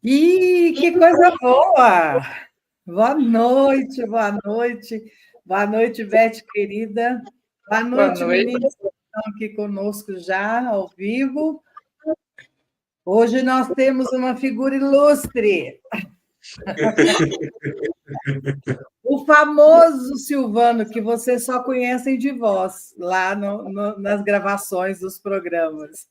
Ih, que coisa boa! Boa noite, boa noite. Boa noite, Beth, querida. Boa Boa noite, noite. meninos que estão aqui conosco já, ao vivo. Hoje nós temos uma figura ilustre. O famoso Silvano, que vocês só conhecem de voz, lá nas gravações dos programas.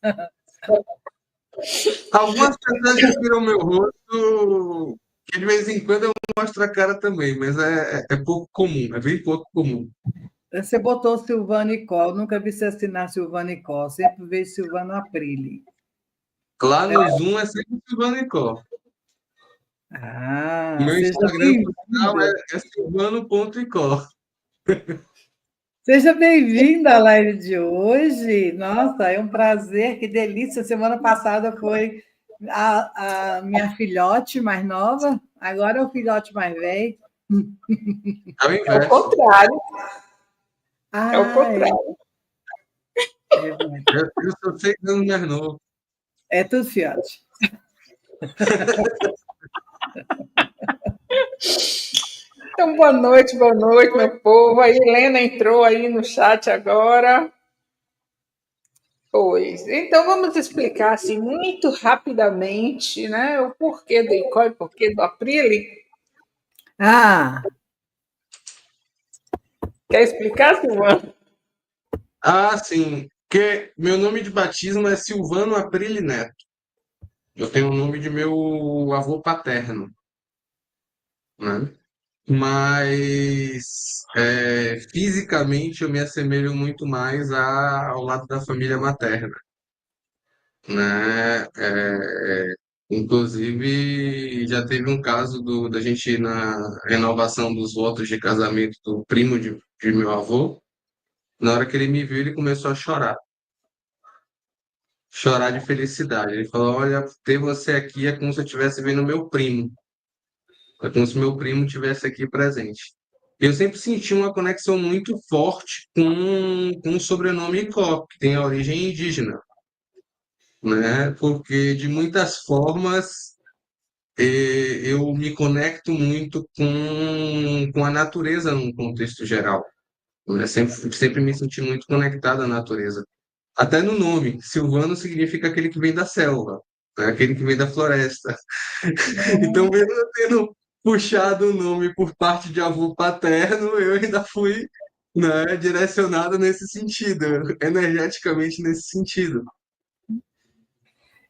Algumas pessoas já viram meu rosto, que de vez em quando eu mostro a cara também, mas é pouco comum, é bem pouco comum. Você botou Silvano e Có, nunca vi você assinar Silvano e Có, sempre vejo Silvano Aprile. Lá no Zoom é sempre Silvano Icó. O meu Seja Instagram profissional bem-vinda. é silvano.icó. Seja bem-vinda à live de hoje. Nossa, é um prazer, que delícia. Semana passada foi a minha filhote mais nova, agora é o filhote mais velho. É o É o inverso. contrário. É o Ah, contrário. é verdade. Eu sou 6 anos mais novo. É tudo filhote. Então, boa noite, meu povo. A Helena entrou aí no chat agora. Pois. Então, vamos explicar assim, muito rapidamente, né, o porquê do Icó e o porquê do Aprile. Ah, Quer explicar, Silvano? Ah, sim. Que meu nome de batismo é Silvano Aprile Neto. Eu tenho o nome de meu avô paterno, né? Mas fisicamente eu me assemelho muito mais ao lado da família materna, né? Inclusive, já teve um caso da gente ir na renovação dos votos de casamento do primo de meu avô. Na hora que ele me viu, ele começou a chorar de felicidade. Ele falou: Olha, ter você aqui é como se eu estivesse vendo meu primo, é como se meu primo estivesse aqui presente. Eu sempre senti uma conexão muito forte com o sobrenome Icó, que tem a origem indígena, né? Porque de muitas formas eu me conecto muito com a natureza num contexto geral. Eu sempre me senti muito conectado à natureza. Até no nome, Silvano significa aquele que vem da selva, né? Aquele que vem da floresta. Então, mesmo eu tendo puxado o nome por parte de avô paterno, eu ainda fui, né, direcionado nesse sentido, energeticamente nesse sentido.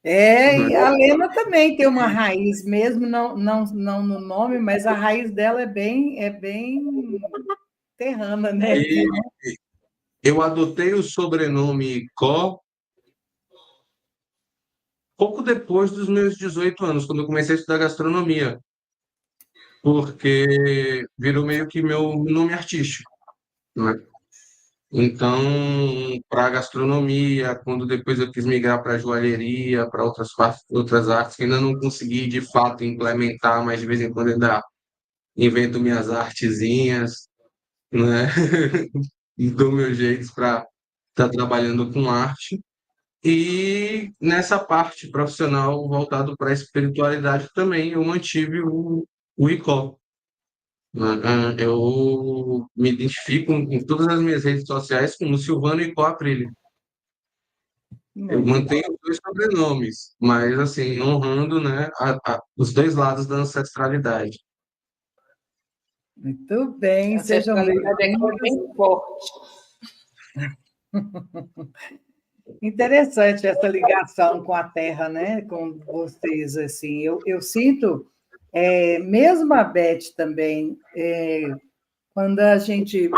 e a Lena também tem uma raiz, mesmo não no nome, mas a raiz dela é bem terrana, né? E eu adotei o sobrenome Có pouco depois dos meus 18 anos, quando eu comecei a estudar gastronomia, porque virou meio que meu nome artístico, né? Então, para gastronomia, quando depois eu quis migrar para joalheria, para outras artes, que ainda não consegui de fato implementar, mas de vez em quando ainda invento minhas artezinhas, né? E dou meus jeitos para estar trabalhando com arte. E nessa parte profissional voltado para a espiritualidade também, eu mantive o ICO. Eu me identifico em todas as minhas redes sociais como Silvano Icó Aprile. Eu Muito bom. mantenho os dois sobrenomes, mas assim, honrando, né, os dois lados da ancestralidade. Muito bem, A sejam ancestralidade aqui é bem-vindos. bem forte. Interessante essa ligação com a terra, né? Com vocês, assim. Eu sinto, mesmo a Beth também, quando a gente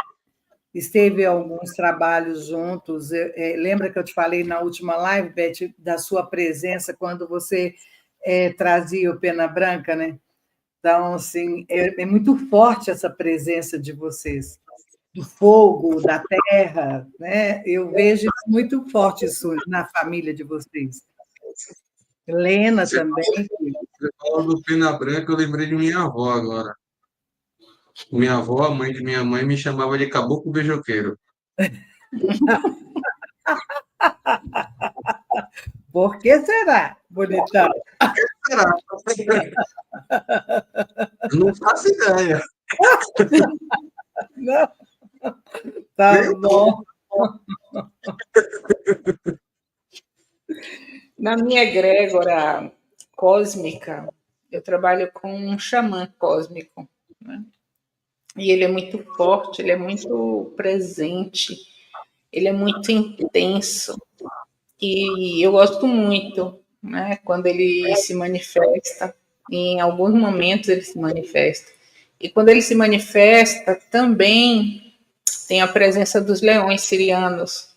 esteve em alguns trabalhos juntos, lembra que eu te falei na última live, Beth, da sua presença quando você trazia o Pena Branca, né? Então, assim, é muito forte essa presença de vocês, do fogo, da terra, né? Eu vejo isso muito forte isso na família de vocês. Helena Você também. você falou do Pena Branca, eu lembrei de minha avó agora. Minha avó, a mãe de minha mãe, me chamava de caboclo beijoqueiro. Por que será, bonitão? Será? Não faço ideia. Não, tá Nem um pouco. bom. Na minha egrégora cósmica, eu trabalho com um xamã cósmico, né? E ele é muito forte, ele é muito presente, ele é muito intenso. E eu gosto muito, né, quando ele se manifesta. Em alguns momentos ele se manifesta. E quando ele se manifesta, também tem a presença dos leões sirianos,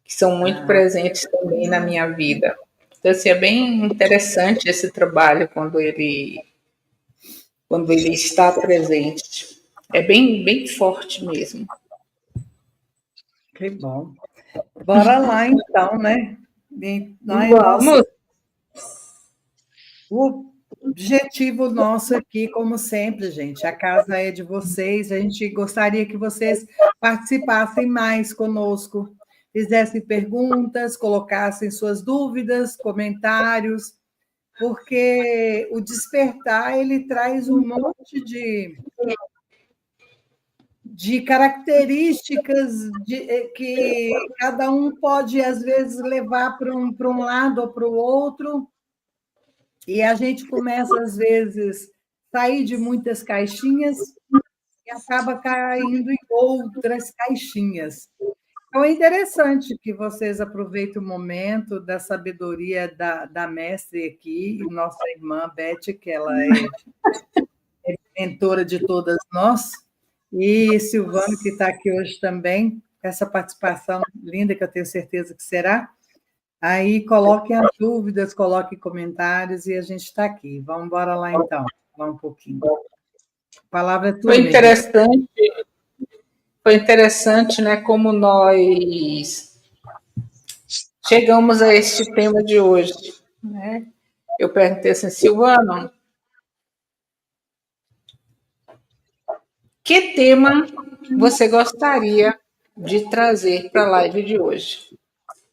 que são muito presentes também na minha vida. Então, assim, é bem interessante esse trabalho quando ele está presente. É bem, bem forte mesmo. Que bom. Bora lá, então, né? Vamos. O objetivo nosso aqui, como sempre, gente, a casa é de vocês, a gente gostaria que vocês participassem mais conosco, fizessem perguntas, colocassem suas dúvidas, comentários, porque o despertar, ele traz um monte de características que cada um pode, às vezes, levar para um lado ou para o outro, e a gente começa, às vezes, a sair de muitas caixinhas e acaba caindo em outras caixinhas. Então, é interessante que vocês aproveitem o momento da sabedoria da mestre aqui, e nossa irmã Beth, que ela é mentora de todas nós, e Silvano, que está aqui hoje também, essa participação linda, que eu tenho certeza que será. Aí coloquem as dúvidas, coloquem comentários e a gente está aqui. Vamos embora lá, então. Vamos um pouquinho. A palavra é tua, Foi interessante, né, como nós chegamos a este tema de hoje, né? Eu perguntei assim, Silvano, que tema você gostaria de trazer para a live de hoje?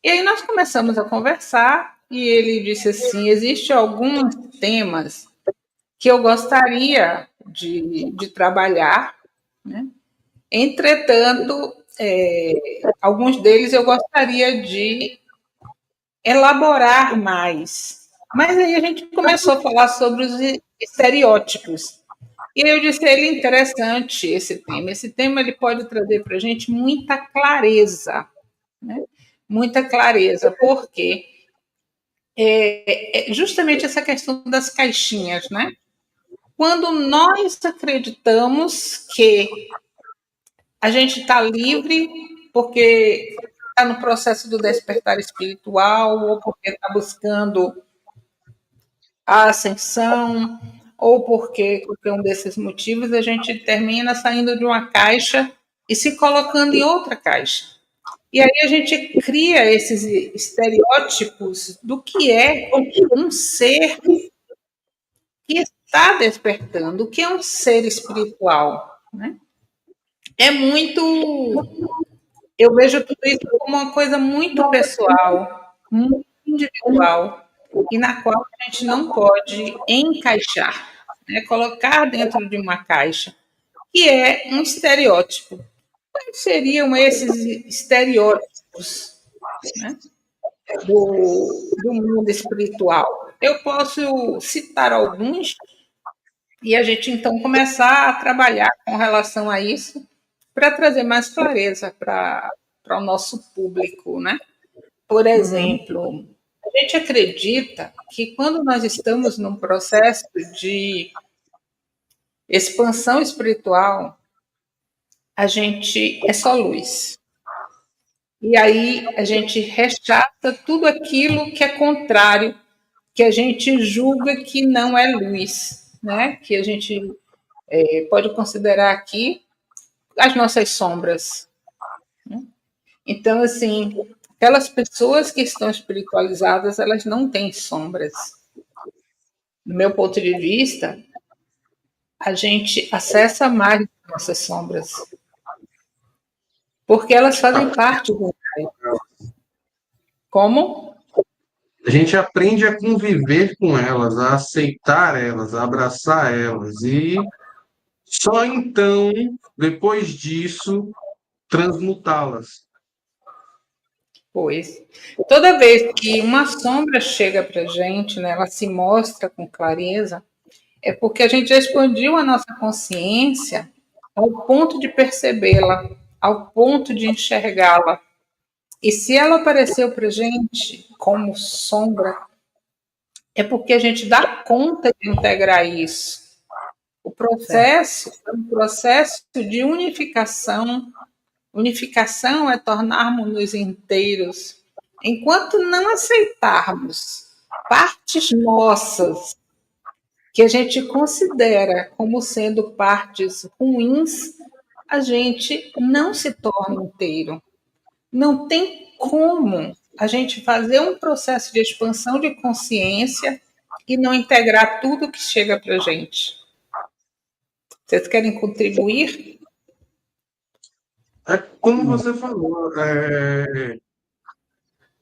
E aí nós começamos a conversar e ele disse assim, existem alguns temas que eu gostaria de trabalhar, né? Entretanto, alguns deles eu gostaria de elaborar mais. Mas aí a gente começou a falar sobre os estereótipos. E aí eu disse a ele, interessante esse tema. Esse tema ele pode trazer para a gente muita clareza, né? Muita clareza, porque justamente essa questão das caixinhas, né? Quando nós acreditamos que a gente está livre porque está no processo do despertar espiritual ou porque está buscando a ascensão ou porque, por um desses motivos, a gente termina saindo de uma caixa e se colocando em outra caixa. E aí a gente cria esses estereótipos do que é um ser que está despertando, o que é um ser espiritual, né? É muito. Eu vejo tudo isso como uma coisa muito pessoal, muito individual, e na qual a gente não pode encaixar, né? Colocar dentro de uma caixa, que é um estereótipo. Quais seriam esses estereótipos, né, do mundo espiritual? Eu posso citar alguns e a gente então começar a trabalhar com relação a isso para trazer mais clareza para o nosso público, né? Por exemplo, a gente acredita que quando nós estamos num processo de expansão espiritual, a gente é só luz. E aí a gente rechaça tudo aquilo que é contrário, que a gente julga que não é luz, né? Que a gente pode considerar aqui as nossas sombras. Né? Então, assim, aquelas pessoas que estão espiritualizadas, elas não têm sombras. Do meu ponto de vista, a gente acessa mais nossas sombras, porque elas fazem parte do. Como? a gente aprende a conviver com elas, a aceitar elas, a abraçar elas. E só então, depois disso, transmutá-las. Pois, toda vez que uma sombra chega para a gente, né, ela se mostra com clareza, é porque a gente já expandiu a nossa consciência ao ponto de percebê-la, ao ponto de enxergá-la. E se ela apareceu para a gente como sombra, é porque a gente dá conta de integrar isso. O processo é um processo de unificação. Unificação é tornarmos-nos inteiros. Enquanto não aceitarmos partes nossas que a gente considera como sendo partes ruins, a gente não se torna inteiro. Não tem como a gente fazer um processo de expansão de consciência e não integrar tudo que chega para a gente. Vocês querem contribuir? É como você falou,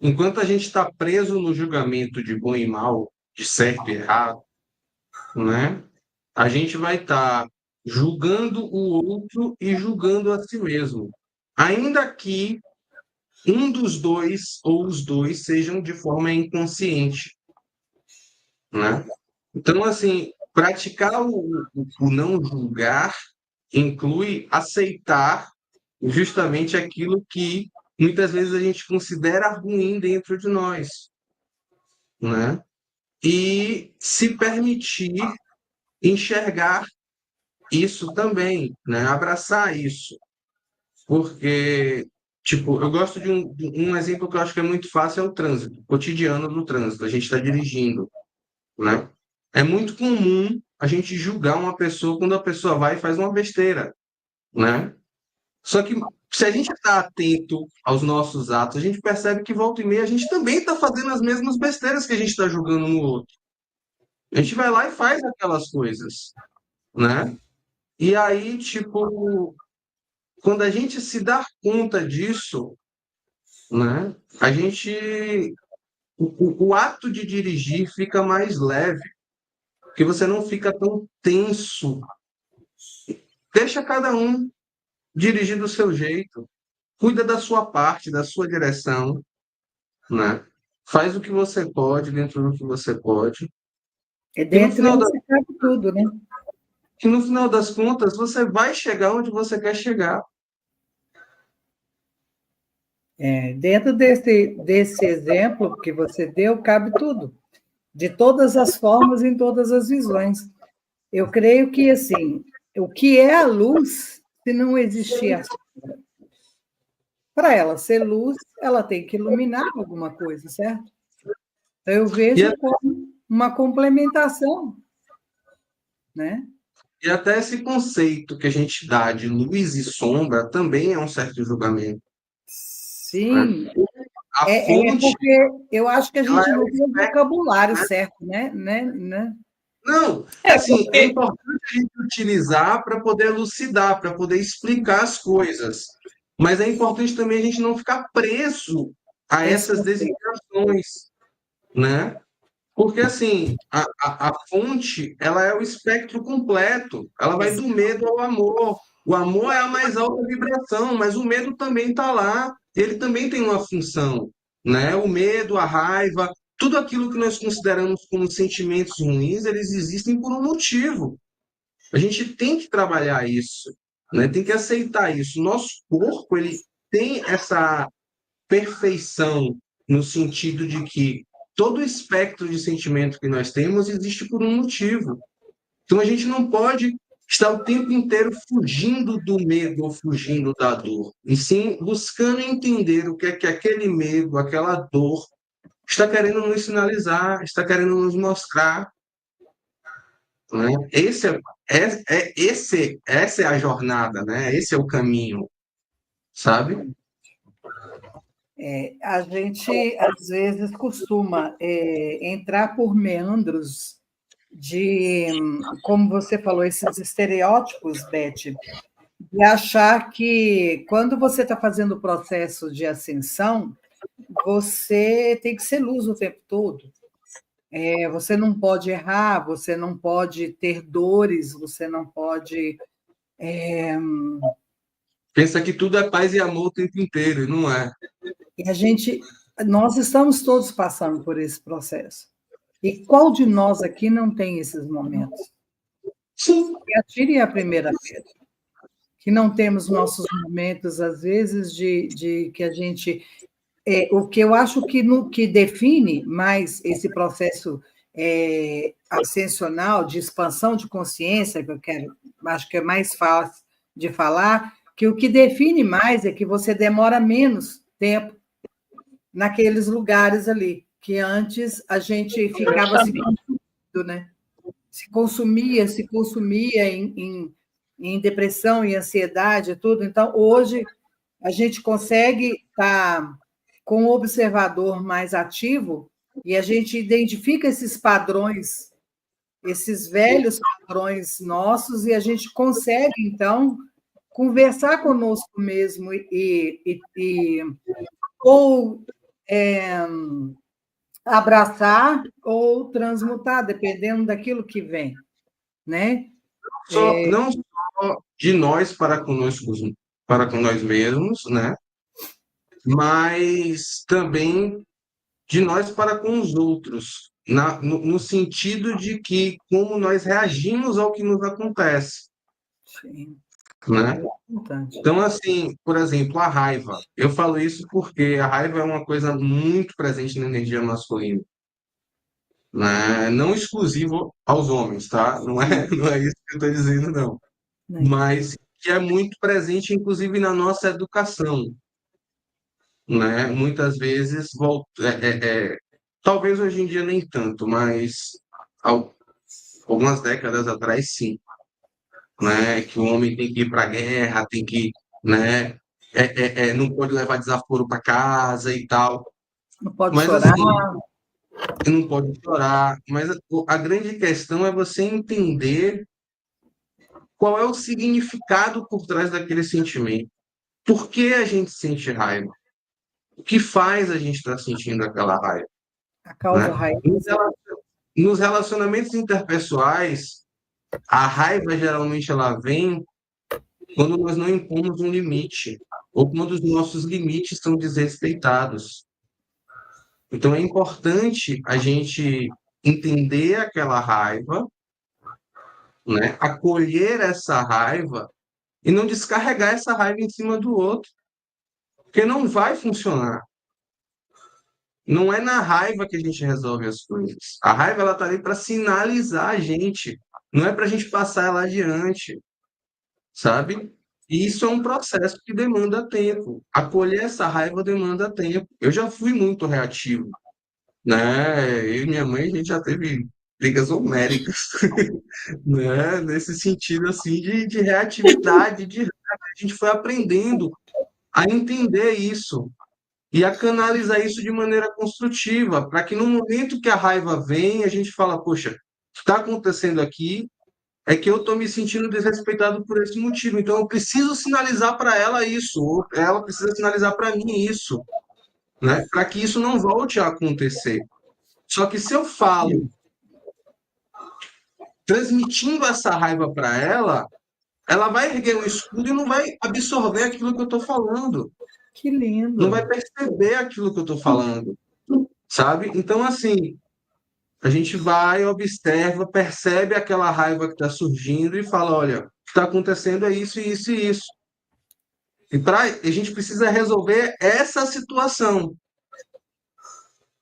enquanto a gente está preso no julgamento de bom e mal, de certo e errado, né? A gente vai estar julgando o outro e julgando a si mesmo. Ainda que um dos dois ou os dois sejam de forma inconsciente, né? Então, assim, praticar o não julgar inclui aceitar justamente aquilo que muitas vezes a gente considera ruim dentro de nós, né? E se permitir enxergar isso também, né? Abraçar isso, porque tipo, eu gosto de um exemplo que eu acho que é muito fácil, é o trânsito, o cotidiano do trânsito. A gente está dirigindo, né? É muito comum a gente julgar uma pessoa quando a pessoa vai e faz uma besteira, né? Só que se a gente está atento aos nossos atos, a gente percebe que volta e meia a gente também está fazendo as mesmas besteiras que a gente está julgando no outro. A gente vai lá e faz aquelas coisas, né? E aí, tipo, quando a gente se dá conta disso, né? A gente, o ato de dirigir fica mais leve, porque você não fica tão tenso. Deixa cada um dirigir do seu jeito, cuida da sua parte, da sua direção, né? Faz o que você pode dentro do que você pode. É E no dentro final disso cabe tudo, né? e no final das contas, você vai chegar onde você quer chegar. Dentro desse exemplo que você deu, cabe tudo, de todas as formas, em todas as visões. Eu creio que, assim, o que é a luz, se não existir a sombra? Para ela ser luz, ela tem que iluminar alguma coisa, certo? Então, eu E, vejo como uma complementação, né? e até esse conceito que a gente dá de luz e sombra também é um certo julgamento, né? Sim, A fonte, porque eu acho que a ela gente é o não tem o espectro, vocabulário né? certo, né? Não, É assim, é porque importante a gente utilizar para poder elucidar, para poder explicar as coisas. Mas é importante também a gente não ficar preso a Esse essas conceito. designações, né? Porque, assim, a fonte, ela é o espectro completo. Ela vai do medo ao amor. O amor é a mais alta vibração, mas o medo também está lá. Ele também tem uma função, né? O medo, a raiva, tudo aquilo que nós consideramos como sentimentos ruins, eles existem por um motivo. A gente tem que trabalhar isso, né? Tem que aceitar isso. Nosso corpo, ele tem essa perfeição no sentido de que todo o espectro de sentimento que nós temos existe por um motivo. Então a gente não pode estar o tempo inteiro fugindo do medo ou fugindo da dor, e sim buscando entender o que é que aquele medo, aquela dor está querendo nos sinalizar, está querendo nos mostrar, né? Essa é a jornada, né? Esse é o caminho, sabe? A gente, às vezes, costuma entrar por meandros de, como você falou, esses estereótipos, Beth, de achar que quando você está fazendo o processo de ascensão, você tem que ser luz o tempo todo. Você não pode errar, você não pode ter dores, você não pode... Pensa que tudo é paz e amor o tempo inteiro, e não é. Nós estamos todos passando por esse processo. E qual de nós aqui não tem esses momentos? Sim. E atire a primeira pedra. Que não temos nossos momentos, às vezes, de que a gente... o que eu acho que define mais esse processo ascensional, de expansão de consciência, acho que é mais fácil de falar, que o que define mais é que você demora menos tempo naqueles lugares ali, que antes a gente ficava se consumindo, né? Se consumia em depressão e ansiedade e tudo. Então, hoje, a gente consegue estar com um observador mais ativo e a gente identifica esses padrões, esses velhos padrões nossos, e a gente consegue, então, conversar conosco mesmo ou abraçar ou transmutar, dependendo daquilo que vem, né? Não só de nós para conosco, para com nós mesmos, né? Mas também de nós para com os outros, no sentido de que como nós reagimos ao que nos acontece, Sim, né? é importante. Então, assim, por exemplo, a raiva. Eu falo isso porque a raiva é uma coisa muito presente na energia masculina, né? Não exclusivo aos homens, tá? Não é isso que eu estou dizendo, não. Mas que é muito presente, inclusive, na nossa educação, né? Muitas vezes, talvez hoje em dia nem tanto, mas algumas décadas atrás, sim, né? Que o homem tem que ir para a guerra, tem que, né? Não pode levar desaforo para casa e tal. Não pode Mas chorar. assim, não pode chorar. Mas a grande questão é você entender qual é o significado por trás daquele sentimento. Por que a gente sente raiva? O que faz a gente estar sentindo aquela raiva? A causa Né? raiz. Nos relacionamentos interpessoais, a raiva geralmente ela vem quando nós não impomos um limite ou quando os nossos limites são desrespeitados. Então é importante a gente entender aquela raiva, né? Acolher essa raiva e não descarregar essa raiva em cima do outro, porque não vai funcionar. Não é na raiva que a gente resolve as coisas. A raiva ela tá ali para sinalizar a gente, não é para a gente passar ela adiante, sabe? E isso é um processo que demanda tempo. Acolher essa raiva demanda tempo. Eu já fui muito reativo, né? Eu e minha mãe, a gente já teve brigas homéricas, né? Nesse sentido, assim, de reatividade, de raiva. A gente foi aprendendo a entender isso e a canalizar isso de maneira construtiva, para que no momento que a raiva vem, a gente fala, poxa, o que está acontecendo aqui é que eu estou me sentindo desrespeitado por esse motivo, então eu preciso sinalizar para ela isso, ou ela precisa sinalizar para mim isso, né? Para que isso não volte a acontecer. Só que se eu falo transmitindo essa raiva para ela vai erguer um escudo e não vai absorver aquilo que eu estou falando. Que lindo. Não vai perceber aquilo que eu estou falando, sabe? Então, assim, a gente vai, observa, percebe aquela raiva que está surgindo e fala, olha, o que está acontecendo é isso, isso e isso. E a gente precisa resolver essa situação,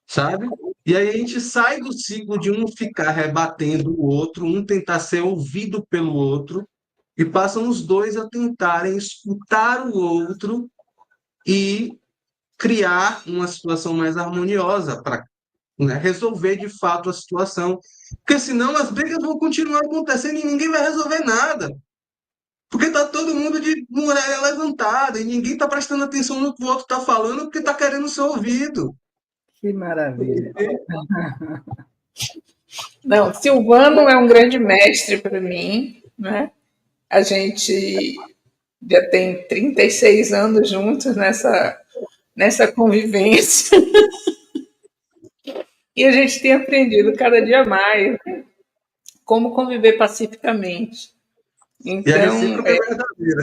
sabe? E aí a gente sai do ciclo de um ficar rebatendo o outro, um tentar ser ouvido pelo outro, e passam os dois a tentarem escutar o outro e criar uma situação mais harmoniosa para, né, resolver de fato a situação. Porque senão as brigas vão continuar acontecendo e ninguém vai resolver nada. Porque tá todo mundo de muralha levantada e ninguém está prestando atenção no que o outro está falando porque está querendo ser ouvido. Que maravilha. Não, Silvano é um grande mestre para mim, né? A gente já tem 36 anos juntos nessa convivência. E a gente tem aprendido cada dia mais como conviver pacificamente. E a Então, recíproca é verdadeira.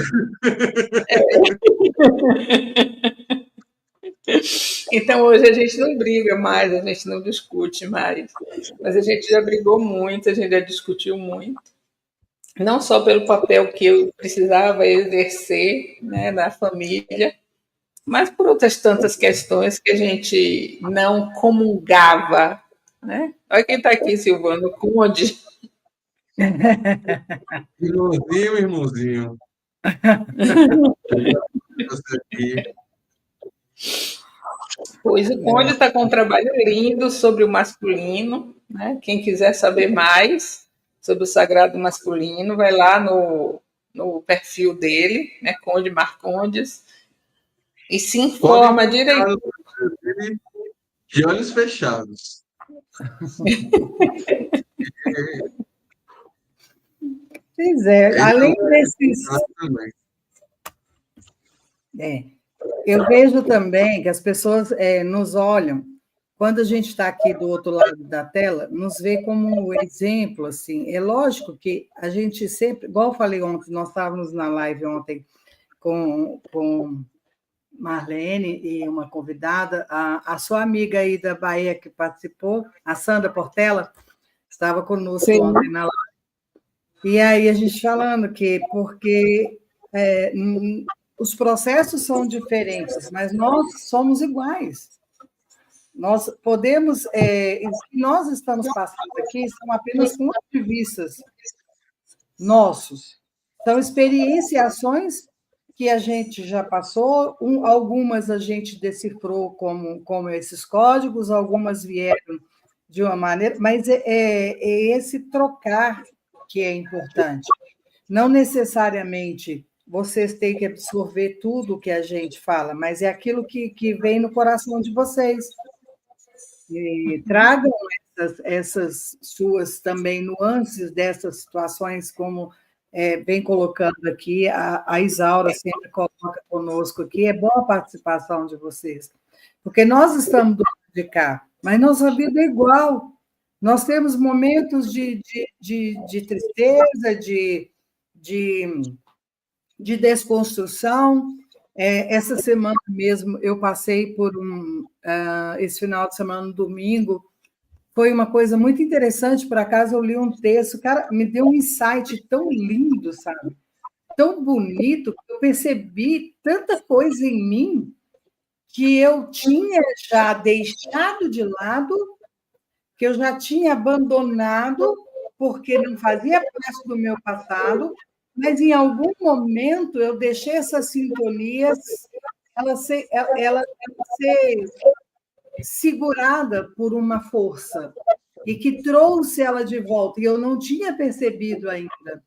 então, hoje a gente não briga mais, a gente não discute mais, mas a gente já brigou muito, a gente já discutiu muito, não só pelo papel que eu precisava exercer, né, na família, mas por outras tantas questões que a gente não comungava, né? Olha quem está aqui, Silvano Conde. Irmãozinho, irmãozinho. Você aqui. Pois o Conde está com um trabalho lindo sobre o masculino, né? Quem quiser saber mais sobre o sagrado masculino, vai lá no perfil dele, né? Conde Marcondes, e se Podem informa direito. de olhos fechados. Pois é, além desses. Também. Eu vejo também que as pessoas nos olham, quando a gente está aqui do outro lado da tela, nos vê como exemplo, assim. É lógico que a gente sempre, igual eu falei ontem, nós estávamos na live ontem com Marlene e uma convidada, a sua amiga aí da Bahia que participou, a Sandra Portela, estava conosco ontem na live. E aí a gente falando que, porque os processos são diferentes, mas nós somos iguais. Nós podemos, nós estamos passando aqui, são apenas pontos de vista nossos. São experienciações que a gente já passou, algumas a gente decifrou como esses códigos, algumas vieram de uma maneira, mas é esse trocar que é importante. Não necessariamente vocês têm que absorver tudo que a gente fala, mas é aquilo que vem no coração de vocês. E tragam essas suas também nuances dessas situações, como vem colocando aqui, a Isaura sempre coloca conosco aqui, é boa a participação de vocês, porque nós estamos do lado de cá, mas nossa vida é igual. Nós temos momentos de tristeza, de desconstrução. Essa semana mesmo, eu passei por esse final de semana, no domingo, foi uma coisa muito interessante. Por acaso, eu li um texto, cara, me deu um insight tão lindo, sabe? Tão bonito, que eu percebi tanta coisa em mim que eu tinha já deixado de lado, que eu já tinha abandonado, porque não fazia parte do meu passado, mas em algum momento eu deixei essas sintonias ela ser segurada por uma força e que trouxe ela de volta, e eu não tinha percebido ainda.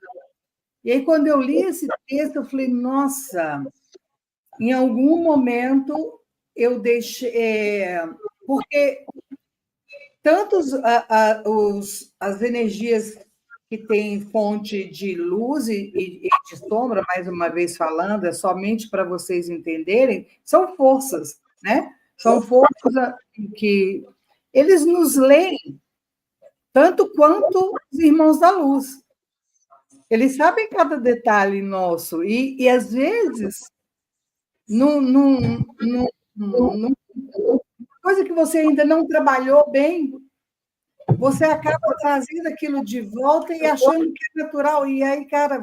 E aí, quando eu li esse texto, eu falei, nossa, em algum momento eu deixei... porque tantos as energias que têm fonte de luz e de sombra, mais uma vez falando, é somente para vocês entenderem, são forças, né? São forças que eles nos leem tanto quanto os irmãos da luz. Eles sabem cada detalhe nosso e às vezes, numa coisa que você ainda não trabalhou bem, você acaba trazendo aquilo de volta e achando que é natural. E aí, cara,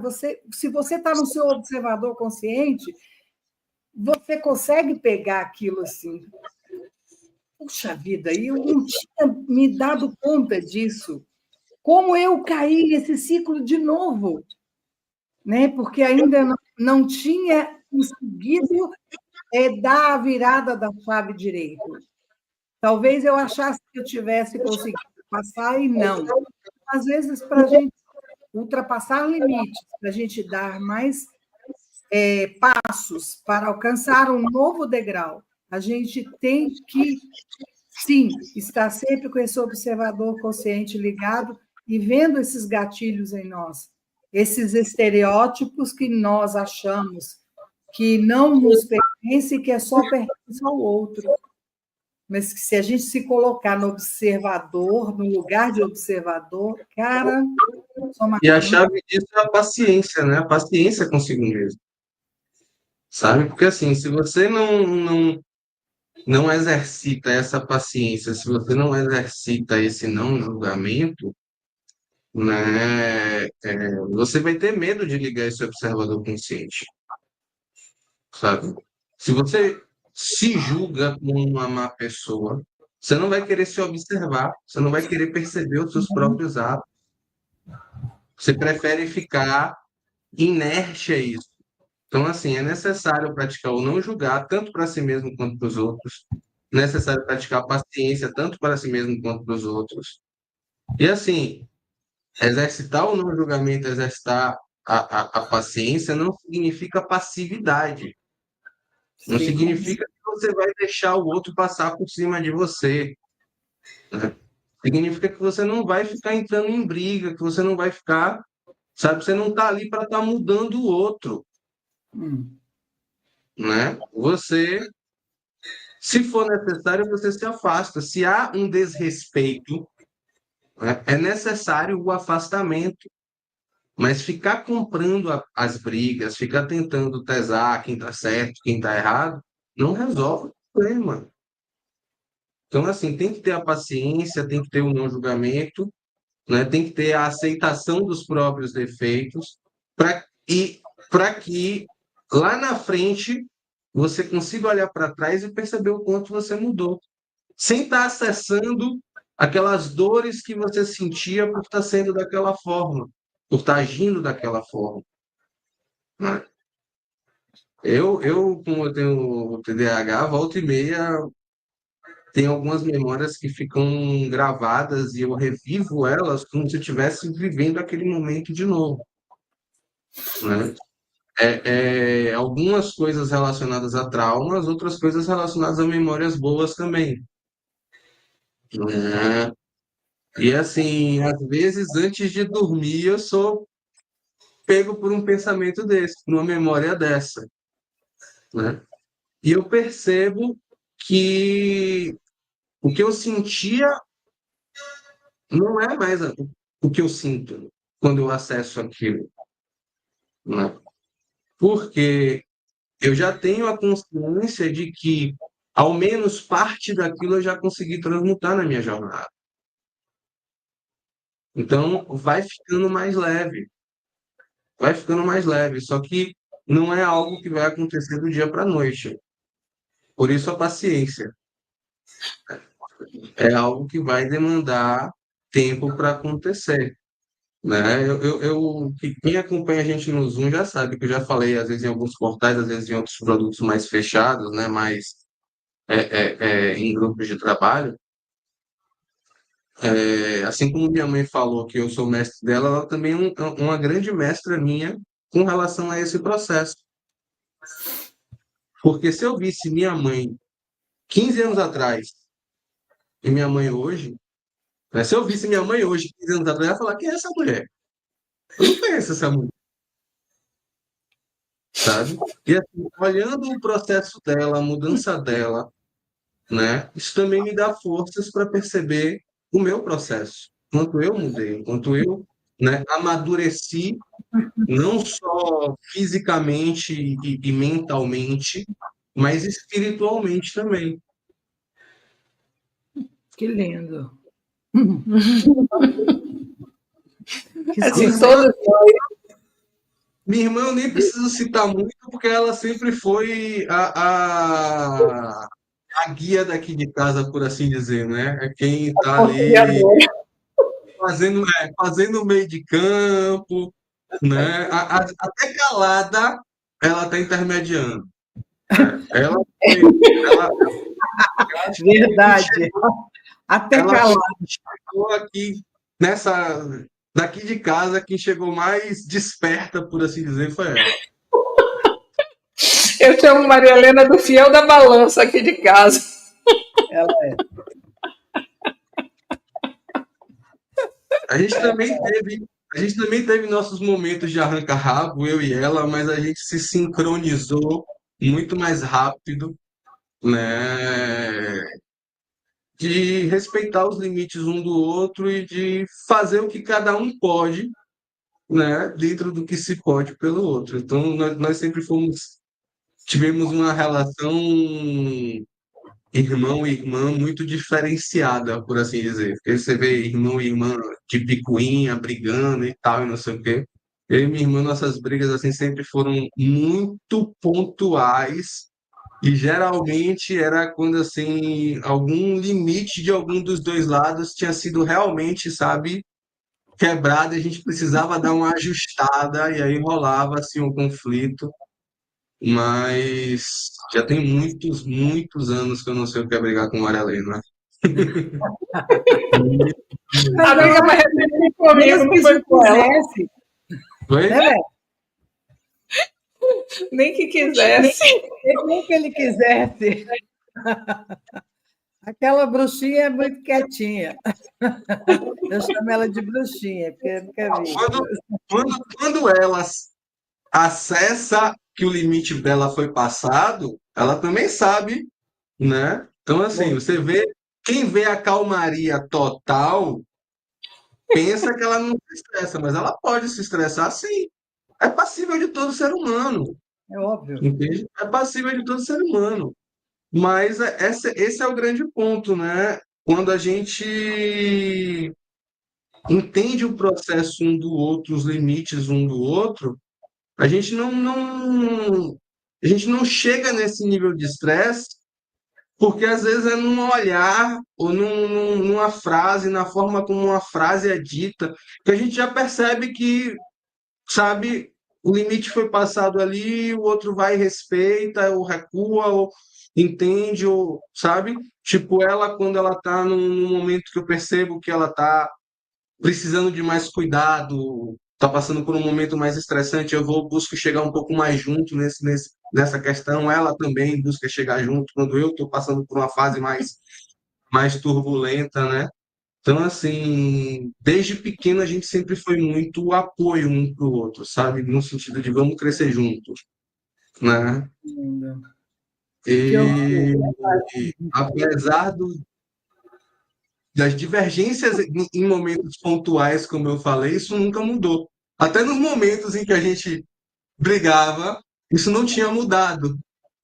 se você está no seu observador consciente, você consegue pegar aquilo assim. Puxa vida, eu não tinha me dado conta disso. Como eu caí nesse ciclo de novo, né? Porque ainda não tinha conseguido dar a virada da chave direito. Talvez eu achasse que eu tivesse conseguido passar e não. Às vezes, para a gente ultrapassar limites, para a gente dar mais passos para alcançar um novo degrau, a gente tem que, sim, estar sempre com esse observador consciente ligado e vendo esses gatilhos em nós, esses estereótipos que nós achamos que não nos pertencem, pense que é só pertence ao outro. Mas que se a gente se colocar no observador, no lugar de observador, cara, só E a Martim. chave disso é a paciência, né? A paciência consigo mesmo, sabe? Porque assim, se você não exercita essa paciência, se você não exercita esse não julgamento, né, você vai ter medo de ligar esse observador consciente, sabe? Se você se julga como uma má pessoa, você não vai querer se observar, você não vai querer perceber os seus próprios atos, você prefere ficar inerte a isso. Então, assim, é necessário praticar o não julgar, tanto para si mesmo quanto para os outros. É necessário praticar a paciência, tanto para si mesmo quanto para os outros. E, assim, exercitar o não julgamento, exercitar a paciência, não significa passividade. Não Sim. significa que você vai deixar o outro passar por cima de você, né? Significa que você não vai ficar entrando em briga, que você não vai ficar, sabe, você não está ali para estar mudando o outro, Hum. né? Você, se for necessário, você se afasta. Se há um desrespeito, né, é necessário o afastamento. Mas ficar comprando as brigas, ficar tentando tesar quem está certo, quem está errado, não resolve o problema. Então, assim, tem que ter a paciência, tem que ter o não julgamento, né? Tem que ter a aceitação dos próprios defeitos, para que lá na frente você consiga olhar para trás e perceber o quanto você mudou, sem estar acessando aquelas dores que você sentia por estar sendo daquela forma, por estar agindo daquela forma, né? Como eu tenho o TDAH, volta e meia, tem algumas memórias que ficam gravadas e eu revivo elas como se eu estivesse vivendo aquele momento de novo, né? Algumas coisas relacionadas a traumas, outras coisas relacionadas a memórias boas também, né? E assim, às vezes antes de dormir eu sou pego por um pensamento desse, por uma memória dessa, né? E eu percebo que o que eu sentia não é mais o que eu sinto quando eu acesso aquilo, né? Porque eu já tenho a consciência de que, ao menos parte daquilo eu já consegui transmutar na minha jornada. Então, vai ficando mais leve, só que não é algo que vai acontecer do dia para a noite. Por isso, a paciência. É algo que vai demandar tempo para acontecer, né? Quem acompanha a gente no Zoom já sabe que eu já falei, às vezes, em alguns portais, às vezes em outros produtos mais fechados, né? Mais em grupos de trabalho. Assim como minha mãe falou que eu sou mestre dela, ela também é uma grande mestra minha com relação a esse processo. Porque se eu visse minha mãe 15 anos atrás e minha mãe hoje, né? Se eu visse minha mãe hoje, 15 anos atrás, eu ia falar, quem é essa mulher? Eu não conheço essa mulher, sabe? E assim, olhando o processo dela, a mudança dela, né? Isso também me dá forças para perceber o meu processo, quanto eu mudei, quanto eu, né, amadureci, não só fisicamente e mentalmente, mas espiritualmente também. Que lindo. Assim, todos Minha irmã eu nem preciso citar muito, porque ela sempre foi a guia daqui de casa, por assim dizer, né? É quem está ali aconselhadores. fazendo o meio de campo, né? Até calada, ela está intermediando, né? Ela, eu acho que Verdade. Até ela calado. chegou aqui daqui de casa, quem chegou mais desperta, por assim dizer, foi ela. Eu chamo Maria Helena do Fiel da Balança aqui de casa. Ela é. A gente também teve nossos momentos de arranca-rabo, eu e ela, mas a gente se sincronizou muito mais rápido, né? De respeitar os limites um do outro e de fazer o que cada um pode, né? Dentro do que se pode pelo outro. Então, nós sempre tivemos uma relação irmão e irmã muito diferenciada, por assim dizer. Porque você vê irmão e irmã de picuinha, brigando e tal, e não sei o quê. Eu e minha irmã, nossas brigas assim sempre foram muito pontuais e geralmente era quando assim algum limite de algum dos dois lados tinha sido realmente, sabe, quebrado e a gente precisava dar uma ajustada e aí rolava assim um conflito. Mas já tem muitos, muitos anos que eu não sei o que é brigar com Maria Helena. A Mas eu briga acho vai que resolver comigo, mesmo não que foi se com ela. quisesse, Oi? né, Beto? Nem que quisesse. Nem que ele quisesse. Aquela bruxinha é muito quietinha. Eu chamo ela de bruxinha, porque nunca vi. Quando ela acessa que o limite dela foi passado, ela também sabe, né? Então, assim, Bom, você vê, quem vê a calmaria total, pensa que ela não se estressa, mas ela pode se estressar sim. É passível de todo ser humano, é óbvio. entende? É passível de todo ser humano. Mas esse é o grande ponto, né? Quando a gente entende o processo um do outro, os limites um do outro, a gente a gente não chega nesse nível de estresse, porque às vezes é num olhar ou numa frase, na forma como uma frase é dita, que a gente já percebe que, sabe, o limite foi passado ali, o outro vai e respeita, ou recua, ou entende, ou, sabe? Tipo, ela, quando ela tá num momento que eu percebo que ela tá precisando de mais cuidado, tá passando por um momento mais estressante, eu vou busco chegar um pouco mais junto nessa questão. Ela também busca chegar junto quando eu estou passando por uma fase mais turbulenta, né? Então, assim, desde pequeno a gente sempre foi muito apoio um para o outro, sabe? No sentido de vamos crescer juntos, né? Linda. Que orgulho. E apesar das divergências em momentos pontuais, como eu falei, isso nunca mudou. Até nos momentos em que a gente brigava, isso não tinha mudado,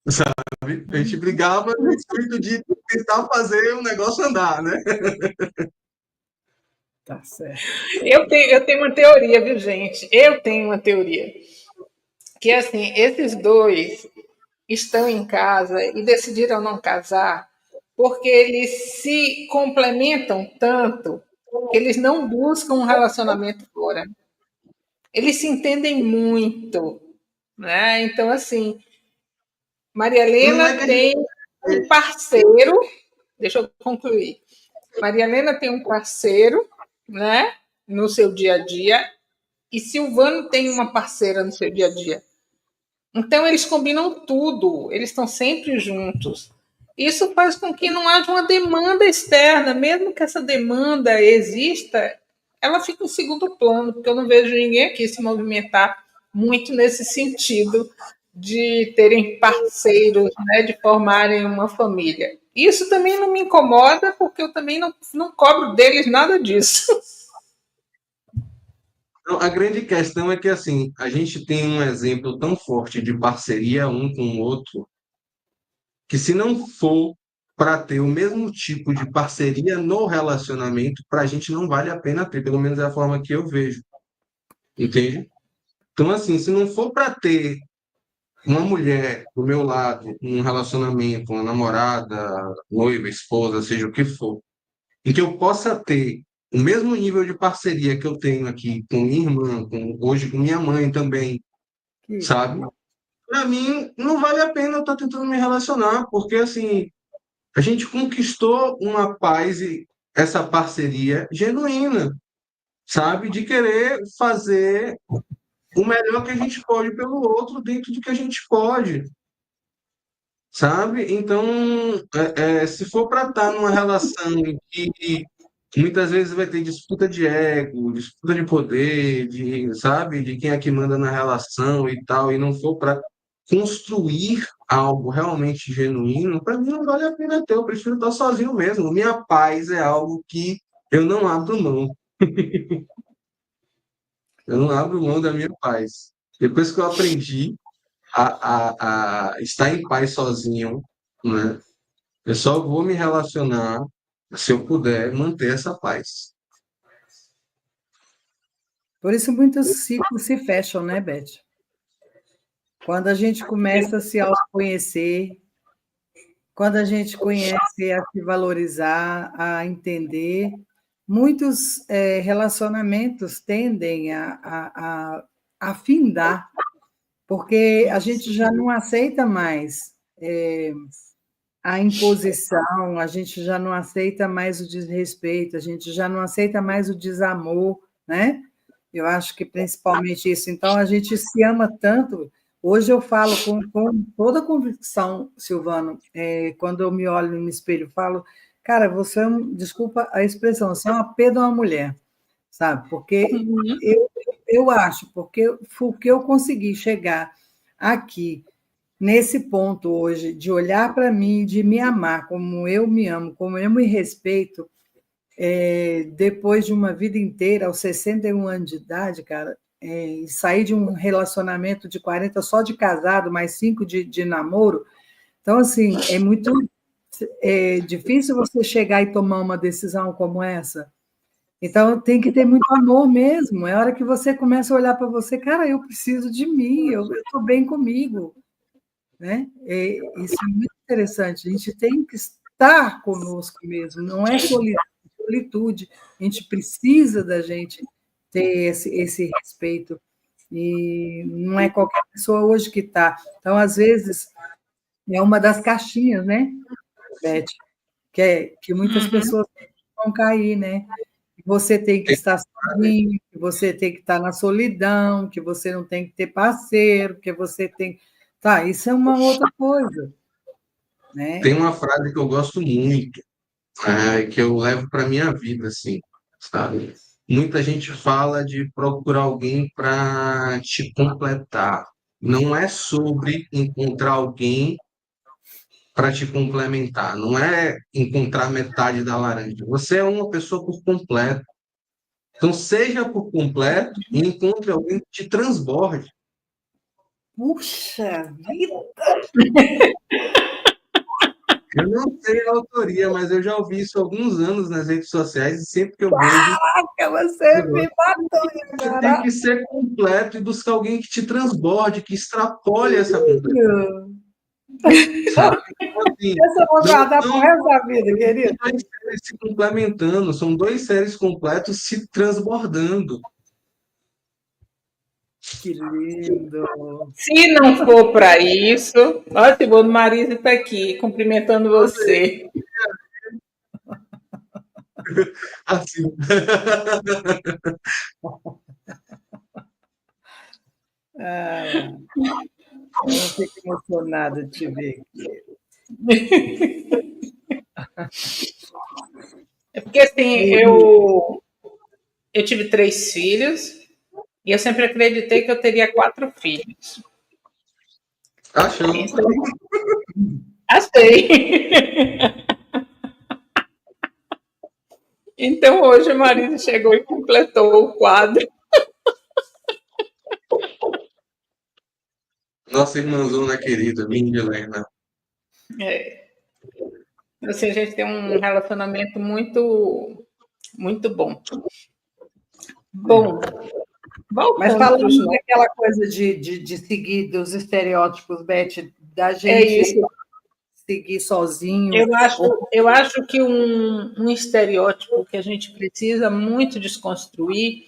sabe? A gente brigava no intuito de tentar fazer o negócio andar, né? Tá certo. Eu tenho uma teoria, viu, gente? Eu tenho uma teoria. Que assim, esses dois estão em casa e decidiram não casar porque eles se complementam tanto que eles não buscam um relacionamento fora. Eles se entendem muito, né? Então, assim, Maria Não é Helena que a tem um parceiro, deixa eu concluir. Maria Helena tem um parceiro, né, no seu dia a dia, e Silvano tem uma parceira no seu dia a dia. Então, eles combinam tudo, eles estão sempre juntos. Isso faz com que não haja uma demanda externa, mesmo que essa demanda exista, ela fica em segundo plano, porque eu não vejo ninguém aqui se movimentar muito nesse sentido de terem parceiros, né, de formarem uma família. Isso também não me incomoda, porque eu também não cobro deles nada disso. Então, a grande questão é que, assim, a gente tem um exemplo tão forte de parceria um com o outro, que se não for para ter o mesmo tipo de parceria no relacionamento, para a gente não vale a pena ter, pelo menos é a forma que eu vejo, entende? Então, assim, se não for para ter uma mulher do meu lado, um relacionamento, uma namorada, noiva, esposa, seja o que for, em que eu possa ter o mesmo nível de parceria que eu tenho aqui com minha irmã, hoje com minha mãe também, Que sabe? Para mim, não vale a pena eu estar tentando me relacionar, porque assim, a gente conquistou uma paz e essa parceria genuína, sabe? De querer fazer o melhor que a gente pode pelo outro dentro do que a gente pode, sabe? Então, se for para estar numa relação em que muitas vezes vai ter disputa de ego, disputa de poder, sabe? De quem é que manda na relação e tal, e não for para construir algo realmente genuíno, para mim não vale a pena ter, eu prefiro estar sozinho mesmo. Minha paz é algo que eu não abro mão. Eu não abro mão da minha paz. Depois que eu aprendi a estar em paz sozinho, né? Eu só vou me relacionar se eu puder manter essa paz. Por isso muitos ciclos se fecham, né, Beth? Quando a gente começa a se autoconhecer, quando a gente conhece a se valorizar, a entender, muitos relacionamentos tendem a findar, porque a gente já não aceita mais a imposição, a gente já não aceita mais o desrespeito, a gente já não aceita mais o desamor, né? Eu acho que principalmente isso. Então, a gente se ama tanto. Hoje eu falo com toda a convicção, Silvano, quando eu me olho no espelho, eu falo, cara, você desculpa a expressão, você é uma pé de uma mulher, sabe? Porque eu acho, porque o que eu consegui chegar aqui, nesse ponto hoje, de olhar para mim, de me amar como eu me amo, como eu me respeito, depois de uma vida inteira, aos 61 anos de idade, cara, e sair de um relacionamento de 40 só de casado, mais 5 de namoro. Então, assim, é muito difícil você chegar e tomar uma decisão como essa. Então, tem que ter muito amor mesmo. É a hora que você começa a olhar para você, cara, eu preciso de mim, eu estou bem comigo. Né? Isso é muito interessante. A gente tem que estar conosco mesmo, não é solitude. A gente precisa da gente ter esse respeito. E não é qualquer pessoa hoje que está. Então, às vezes, é uma das caixinhas, né, Beth? Que muitas pessoas vão cair, né? Que você tem que estar sozinho, que você tem que estar na solidão, que você não tem que ter parceiro, que você tem. Tá, isso é uma outra coisa, né? Tem uma frase que eu gosto muito, que eu levo para minha vida, assim, sabe? Muita gente fala de procurar alguém para te completar. Não é sobre encontrar alguém para te complementar, não é encontrar metade da laranja. Você é uma pessoa por completo. Então, seja por completo e encontre alguém que te transborde. Puxa vida! Eu não sei a autoria, mas eu já ouvi isso há alguns anos nas redes sociais e sempre que eu vejo. Caraca, você me matou Você tem agora! que ser completo e buscar alguém que te transborde, que extrapole essa completude, sabe? Então, assim, Essa eu vou não guardar para o são resto da vida, querido. dois seres se complementando, são dois seres completos se transbordando. Que lindo! Se não for para isso, ó, Simone Marisa está aqui cumprimentando você. Assim. Eu fico emocionada de te ver. É porque assim, eu tive 3 filhos e eu sempre acreditei que eu teria 4 filhos. Achou. Então, achei. Então hoje o marido chegou e completou o quadro. Nossa irmãzona querida, minha Helena. Assim, a gente tem um relacionamento muito, muito bom. Bom, Mas voltando para os falando nossos. daquela coisa de seguir dos estereótipos, Beth, da É gente isso. seguir sozinho, Eu acho que um estereótipo que a gente precisa muito desconstruir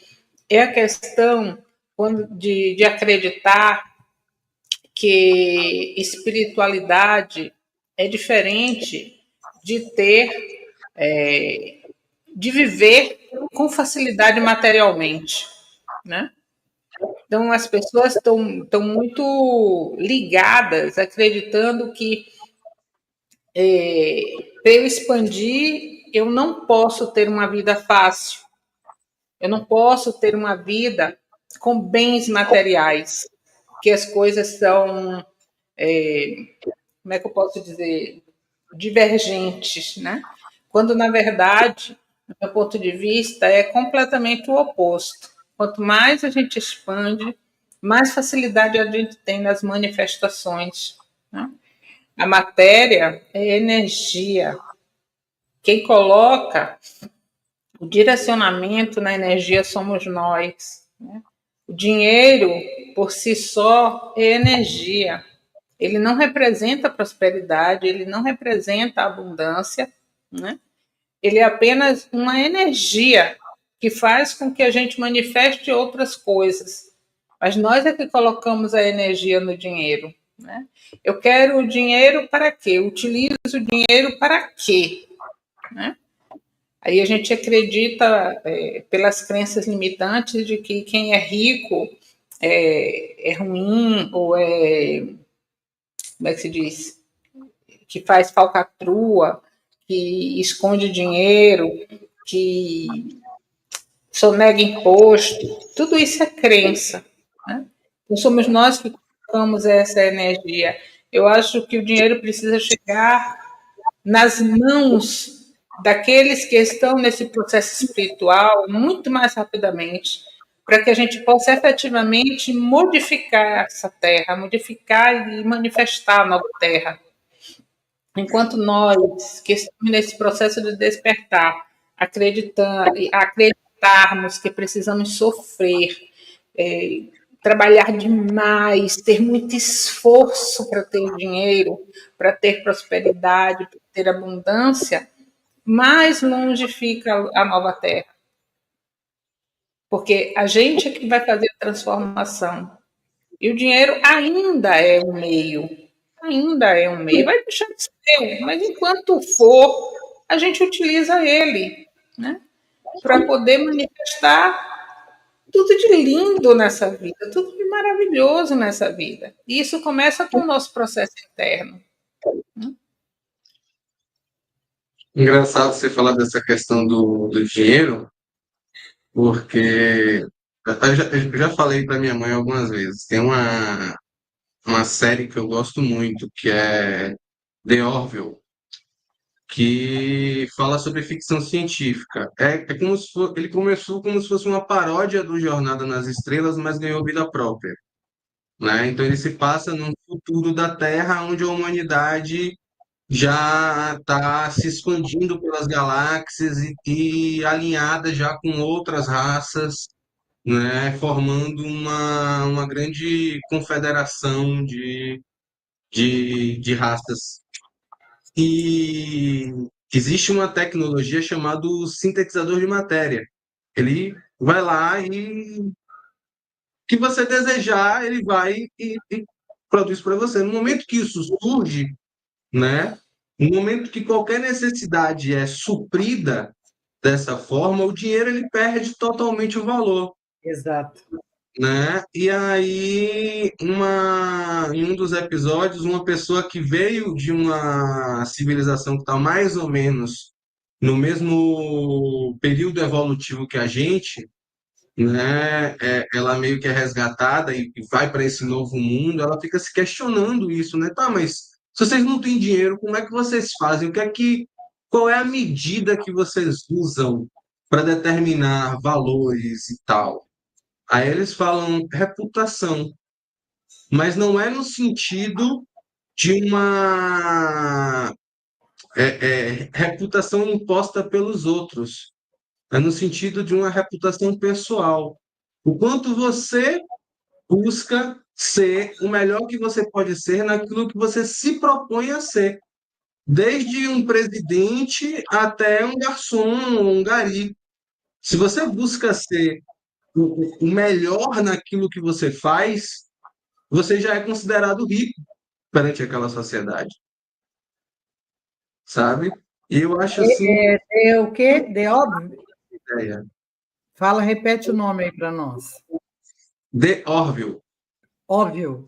é a questão de acreditar que espiritualidade é diferente de de viver com facilidade materialmente, né? Então as pessoas estão muito ligadas, acreditando que para eu expandir, eu não posso ter uma vida fácil, eu não posso ter uma vida com bens materiais, que as coisas são como é que eu posso dizer, divergentes, né? Quando, na verdade, do meu ponto de vista, é completamente o oposto. Quanto mais a gente expande, mais facilidade a gente tem nas manifestações, né? A matéria é energia. Quem coloca o direcionamento na energia somos nós, né? O dinheiro, por si só, é energia. Ele não representa prosperidade, ele não representa abundância, né? Ele é apenas uma energia que faz com que a gente manifeste outras coisas. Mas nós é que colocamos a energia no dinheiro, né? Eu quero o dinheiro para quê? Eu utilizo o dinheiro para quê? Né? Aí a gente acredita, pelas crenças limitantes, de que quem é rico é ruim, ou como é que se diz? Que faz falcatrua, que esconde dinheiro, que sonega imposto. Tudo isso é crença, né? Então somos nós que colocamos essa energia. Eu acho que o dinheiro precisa chegar nas mãos daqueles que estão nesse processo espiritual muito mais rapidamente, para que a gente possa efetivamente modificar essa terra, modificar e manifestar a nova terra. Enquanto nós, que estamos nesse processo de despertar, acreditarmos que precisamos sofrer, trabalhar demais, ter muito esforço para ter dinheiro, para ter prosperidade, para ter abundância, mais longe fica a nova terra. Porque a gente é que vai fazer a transformação. E o dinheiro ainda é um meio. Ainda é um meio. Vai deixar de ser, mas enquanto for, a gente utiliza ele, né? Para poder manifestar tudo de lindo nessa vida, tudo de maravilhoso nessa vida. E isso começa com o nosso processo interno. Engraçado você falar dessa questão do dinheiro, porque eu já falei para minha mãe algumas vezes. Tem uma série que eu gosto muito, que é The Orville, que fala sobre ficção científica. É como se ele começou como se fosse uma paródia do Jornada nas Estrelas, mas ganhou vida própria, né? Então ele se passa num futuro da Terra onde a humanidade já está se expandindo pelas galáxias e alinhada já com outras raças, né? Formando uma grande confederação de raças. E existe uma tecnologia chamada sintetizador de matéria. Ele vai lá e o que você desejar, ele vai e produz para você. No momento que isso surge, né? No momento que qualquer necessidade é suprida dessa forma, o dinheiro ele perde totalmente o valor, Exato. né? E aí, em um dos episódios, uma pessoa que veio de uma civilização que está mais ou menos no mesmo período evolutivo que a gente, né? Ela meio que é resgatada e vai para esse novo mundo, ela fica se questionando isso, né? Tá, mas se vocês não têm dinheiro, como é que vocês fazem? Qual é a medida que vocês usam para determinar valores e tal? Aí eles falam reputação, mas não é no sentido de uma reputação imposta pelos outros, é no sentido de uma reputação pessoal. O quanto você busca ser o melhor que você pode ser naquilo que você se propõe a ser, desde um presidente até um garçom, um gari. Se você busca ser o melhor naquilo que você faz, você já é considerado rico perante aquela sociedade, sabe? E eu acho assim, É o quê? De óbvio? ideia. Fala, repete o nome aí para nós. De Orville. Óbvio.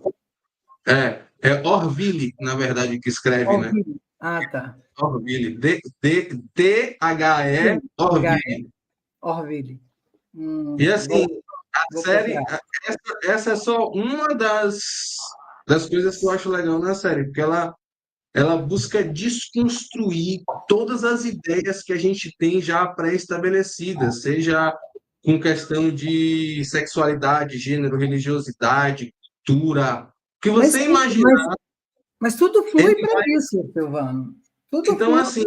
É Orville, na verdade, que escreve, né? Óbvio. Ah, tá. Orville. T-H-E, Orville. Orville. E assim, a Vou série, procurar. essa é só uma das coisas que eu acho legal na série, porque ela busca desconstruir todas as ideias que a gente tem já pré-estabelecidas, seja com questão de sexualidade, gênero, religiosidade, cultura, o que Mas, você mas, imaginar. mas tudo flui ele para isso, Silvano. Tudo Então, flui. assim,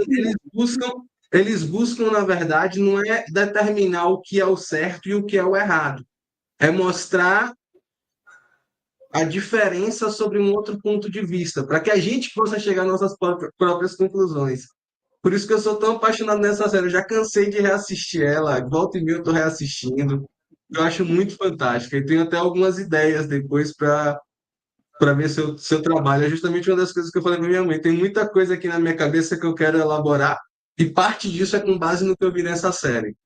eles buscam, na verdade, não é determinar o que é o certo e o que é o errado. É mostrar a diferença sobre um outro ponto de vista, para que a gente possa chegar às nossas próprias conclusões. Por isso que eu sou tão apaixonado nessa série. Eu já cansei de reassistir ela, volta e meia eu estou reassistindo. Eu acho muito fantástica. E tenho até algumas ideias depois para ver seu trabalho. É justamente uma das coisas que eu falei para minha mãe. Tem muita coisa aqui na minha cabeça que eu quero elaborar, e parte disso é com base no que eu vi nessa série.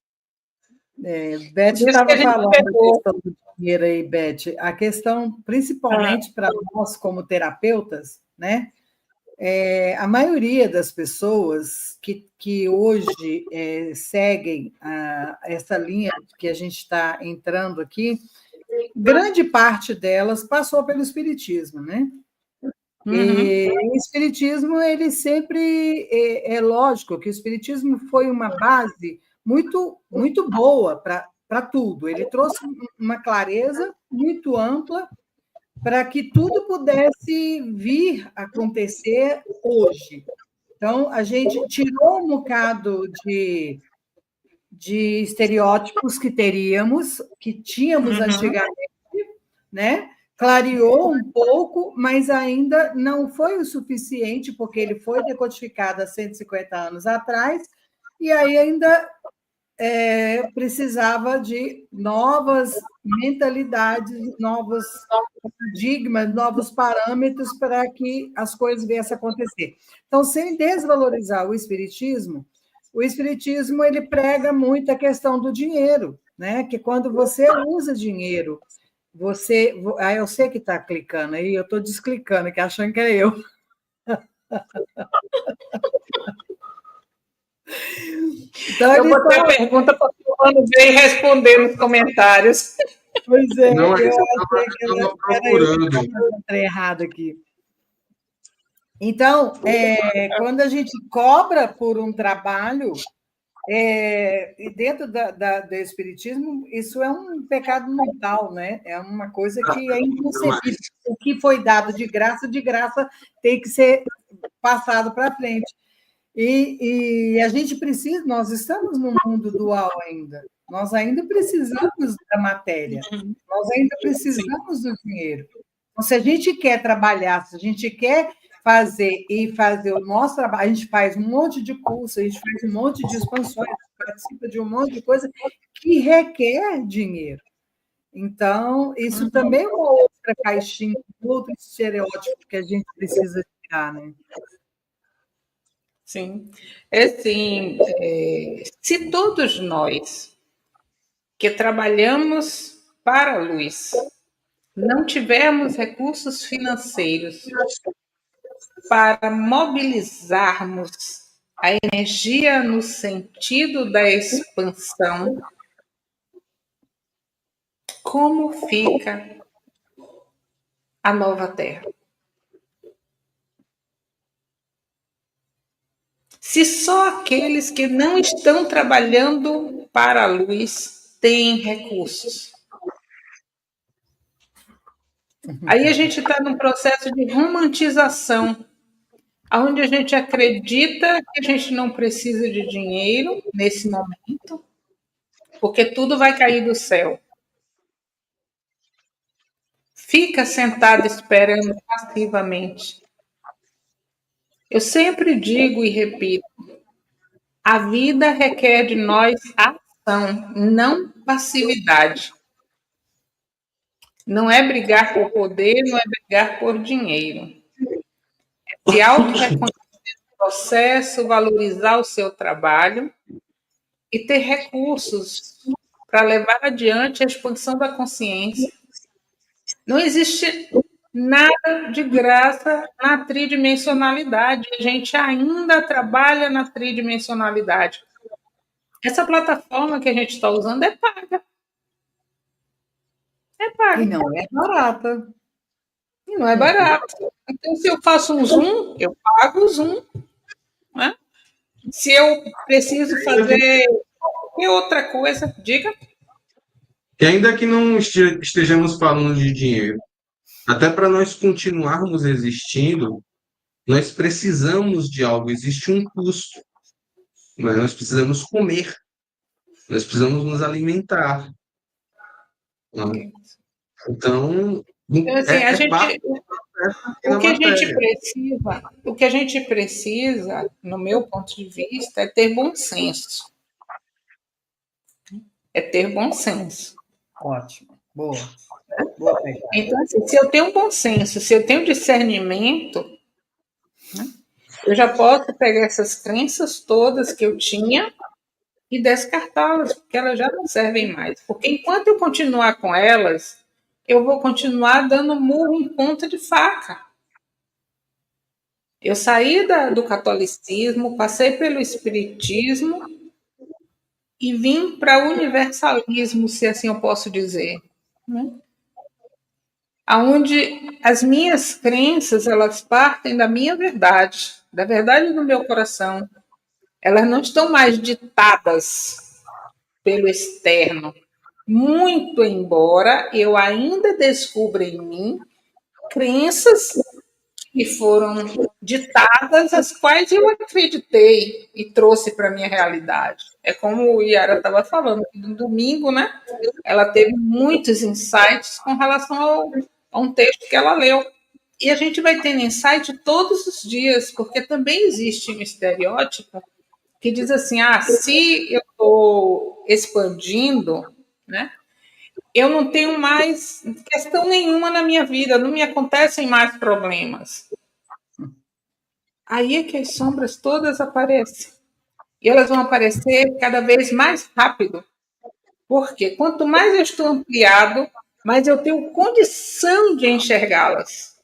Beth Por isso que a estava gente falando da pegou. questão do dinheiro aí, Beth. A questão, principalmente para nós como terapeutas, né? A maioria das pessoas que hoje seguem essa linha que a gente está entrando aqui, grande parte delas passou pelo Espiritismo, né? E o Espiritismo, ele sempre é lógico que o Espiritismo foi uma base muito, muito boa para tudo. Ele trouxe uma clareza muito ampla para que tudo pudesse vir a acontecer hoje. Então, a gente tirou um bocado de estereótipos que tínhamos antigamente, né? Clareou um pouco, mas ainda não foi o suficiente, porque ele foi decodificado há 150 anos atrás, e aí ainda precisava de novas mentalidades, novos paradigmas, novos parâmetros para que as coisas viessem a acontecer. Então, sem desvalorizar o espiritismo ele prega muito a questão do dinheiro, né? Que quando você usa dinheiro, eu sei que está clicando aí, eu estou desclicando, que achando que é eu. Então, Eu ele botei a pergunta para o Fulano ver e responder nos comentários. Pois é, Não, é eu isso que achei que eu estava era eu que procurando. estava errado aqui. Então, quando a gente cobra por um trabalho, e dentro do Espiritismo, isso é um pecado mortal, né? É uma coisa que é inconcebível. O que foi dado de graça tem que ser passado para frente. E a gente precisa, nós estamos num mundo dual ainda. Nós ainda precisamos da matéria, nós ainda precisamos do dinheiro. Então, se a gente quer trabalhar, se a gente quer fazer o nosso trabalho, a gente faz um monte de curso, a gente faz um monte de expansões, participa de um monte de coisa que requer dinheiro. Então, isso também é uma outra caixinha, outro estereótipo que a gente precisa tirar, né? Sim. Assim, se todos nós que trabalhamos para a luz não tivermos recursos financeiros para mobilizarmos a energia no sentido da expansão, como fica a nova Terra? Se só aqueles que não estão trabalhando para a luz têm recursos. Aí a gente está num processo de romantização, onde a gente acredita que a gente não precisa de dinheiro nesse momento, porque tudo vai cair do céu. Fica sentado esperando passivamente. Eu sempre digo e repito, a vida requer de nós ação, não passividade. Não é brigar por poder, não é brigar por dinheiro. É se auto-reconhecer no processo, valorizar o seu trabalho e ter recursos para levar adiante a expansão da consciência. Não existe nada de graça na tridimensionalidade. A gente ainda trabalha na tridimensionalidade. Essa plataforma que a gente está usando é paga. É E paga. não é barata. E não é barato. Então, se eu faço um Zoom, eu pago o Zoom. Né? Se eu preciso fazer qualquer outra coisa, diga. E ainda que não estejamos falando de dinheiro, até para nós continuarmos existindo, nós precisamos de algo, existe um custo, né? Nós precisamos comer, nós precisamos nos alimentar, né? Então, Então, assim, é parte aqui o na que a gente matéria. precisa, o que a gente precisa, no meu ponto de vista, é ter bom senso. É ter bom senso. Ótimo. Boa. Boa pegada. Então, assim, se eu tenho bom senso, se eu tenho discernimento, né, eu já posso pegar essas crenças todas que eu tinha e descartá-las, porque elas já não servem mais. Porque enquanto eu continuar com elas, eu vou continuar dando murro em ponta de faca. Eu saí do catolicismo, passei pelo espiritismo e vim para o universalismo, se assim eu posso dizer, né? Aonde as minhas crenças elas partem da minha verdade, da verdade do meu coração. Elas não estão mais ditadas pelo externo, muito embora eu ainda descubra em mim crenças que foram ditadas, as quais eu acreditei e trouxe para a minha realidade. É como o Yara estava falando, no domingo, né? Ela teve muitos insights com relação a um texto que ela leu. E a gente vai tendo insight todos os dias, porque também existe um estereótipo que diz assim: ah, se eu estou expandindo, né? Eu não tenho mais questão nenhuma na minha vida, não me acontecem mais problemas. Aí é que as sombras todas aparecem. E elas vão aparecer cada vez mais rápido. Porque quanto mais eu estou ampliado, mais eu tenho condição de enxergá-las.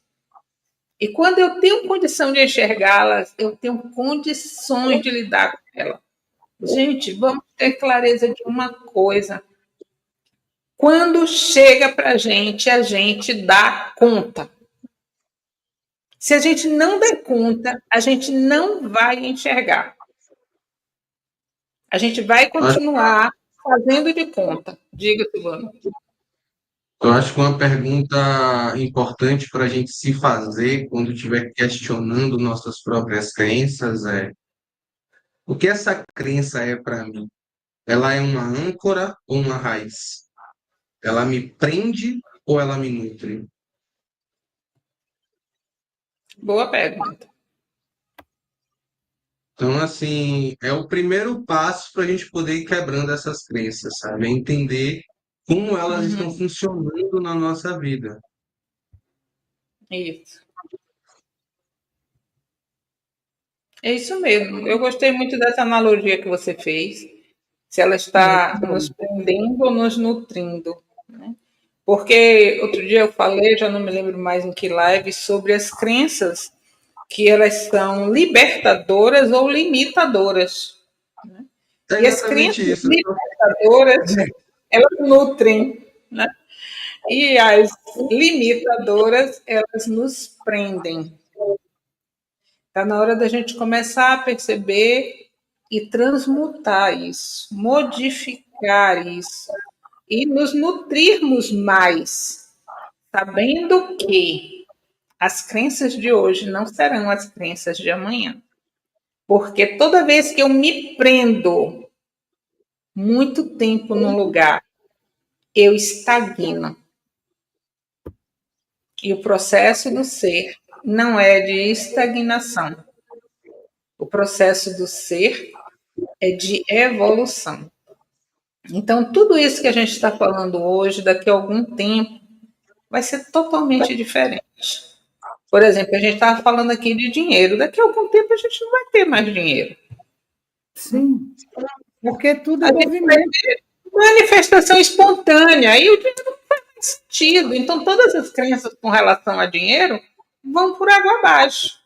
E quando eu tenho condição de enxergá-las, eu tenho condições de lidar com elas. Gente, vamos ter clareza de uma coisa. Quando chega para a gente dá conta. Se a gente não der conta, a gente não vai enxergar. A gente vai continuar fazendo de conta. Diga, Silvano. Eu acho que uma pergunta importante para a gente se fazer quando estiver questionando nossas próprias crenças é: o que essa crença é para mim? Ela é uma âncora ou uma raiz? Ela me prende ou ela me nutre? Boa pergunta. Então, assim, é o primeiro passo para a gente poder ir quebrando essas crenças, sabe? É entender como elas estão funcionando na nossa vida. Isso. É isso mesmo. Eu gostei muito dessa analogia que você fez. Se ela está nos prendendo ou nos nutrindo. Né? Porque outro dia eu falei, já não me lembro mais em que live, sobre as crenças que elas são libertadoras ou limitadoras. Né? É E as exatamente crenças isso. libertadoras, elas nutrem, né? E as limitadoras, elas nos prendem. Está na hora da gente começar a perceber e transmutar isso, modificar isso e nos nutrirmos mais, sabendo que as crenças de hoje não serão as crenças de amanhã. Porque toda vez que eu me prendo muito tempo num lugar, eu estagno. E o processo do ser não é de estagnação. O processo do ser é de evolução. Então, tudo isso que a gente está falando hoje, daqui a algum tempo, vai ser totalmente diferente. Por exemplo, a gente estava falando aqui de dinheiro. Daqui a algum tempo a gente não vai ter mais dinheiro. Sim, porque tudo A é gente vai movimento. ter manifestação espontânea. E o dinheiro não faz sentido. Então, todas as crenças com relação a dinheiro vão por água abaixo.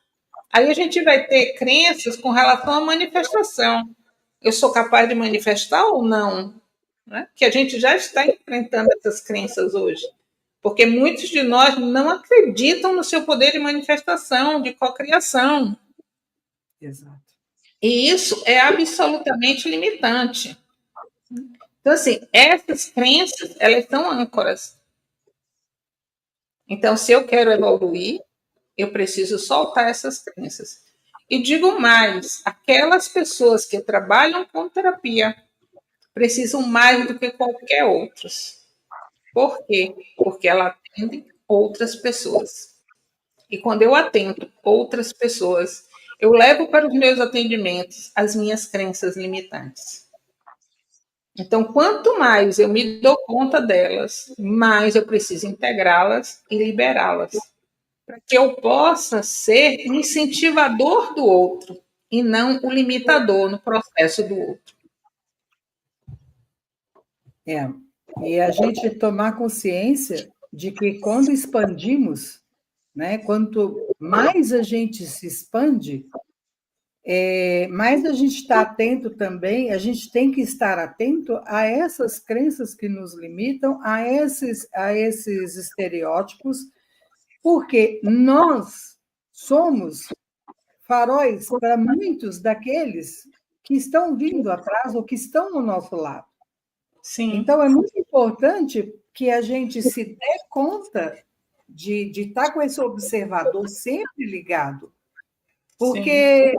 Aí a gente vai ter crenças com relação à manifestação. Eu sou capaz de manifestar ou não? Né? Que a gente já está enfrentando essas crenças hoje. Porque muitos de nós não acreditam no seu poder de manifestação, de cocriação. Exato. E isso é absolutamente limitante. Então, assim, essas crenças, elas são âncoras. Então, se eu quero evoluir, eu preciso soltar essas crenças. E digo mais, aquelas pessoas que trabalham com terapia precisam mais do que qualquer outras. Por quê? Porque ela atende outras pessoas. E quando eu atendo outras pessoas, eu levo para os meus atendimentos as minhas crenças limitantes. Então, quanto mais eu me dou conta delas, mais eu preciso integrá-las e liberá-las, para que eu possa ser um incentivador do outro e não o limitador no processo do outro. E a gente tomar consciência de que quando expandimos, né, quanto mais a gente se expande, mais a gente está atento também, a gente tem que estar atento a essas crenças que nos limitam, a esses estereótipos, porque nós somos faróis para muitos daqueles que estão vindo atrás ou que estão no nosso lado. Sim. Então, é muito importante que a gente se dê conta de estar com esse observador sempre ligado, porque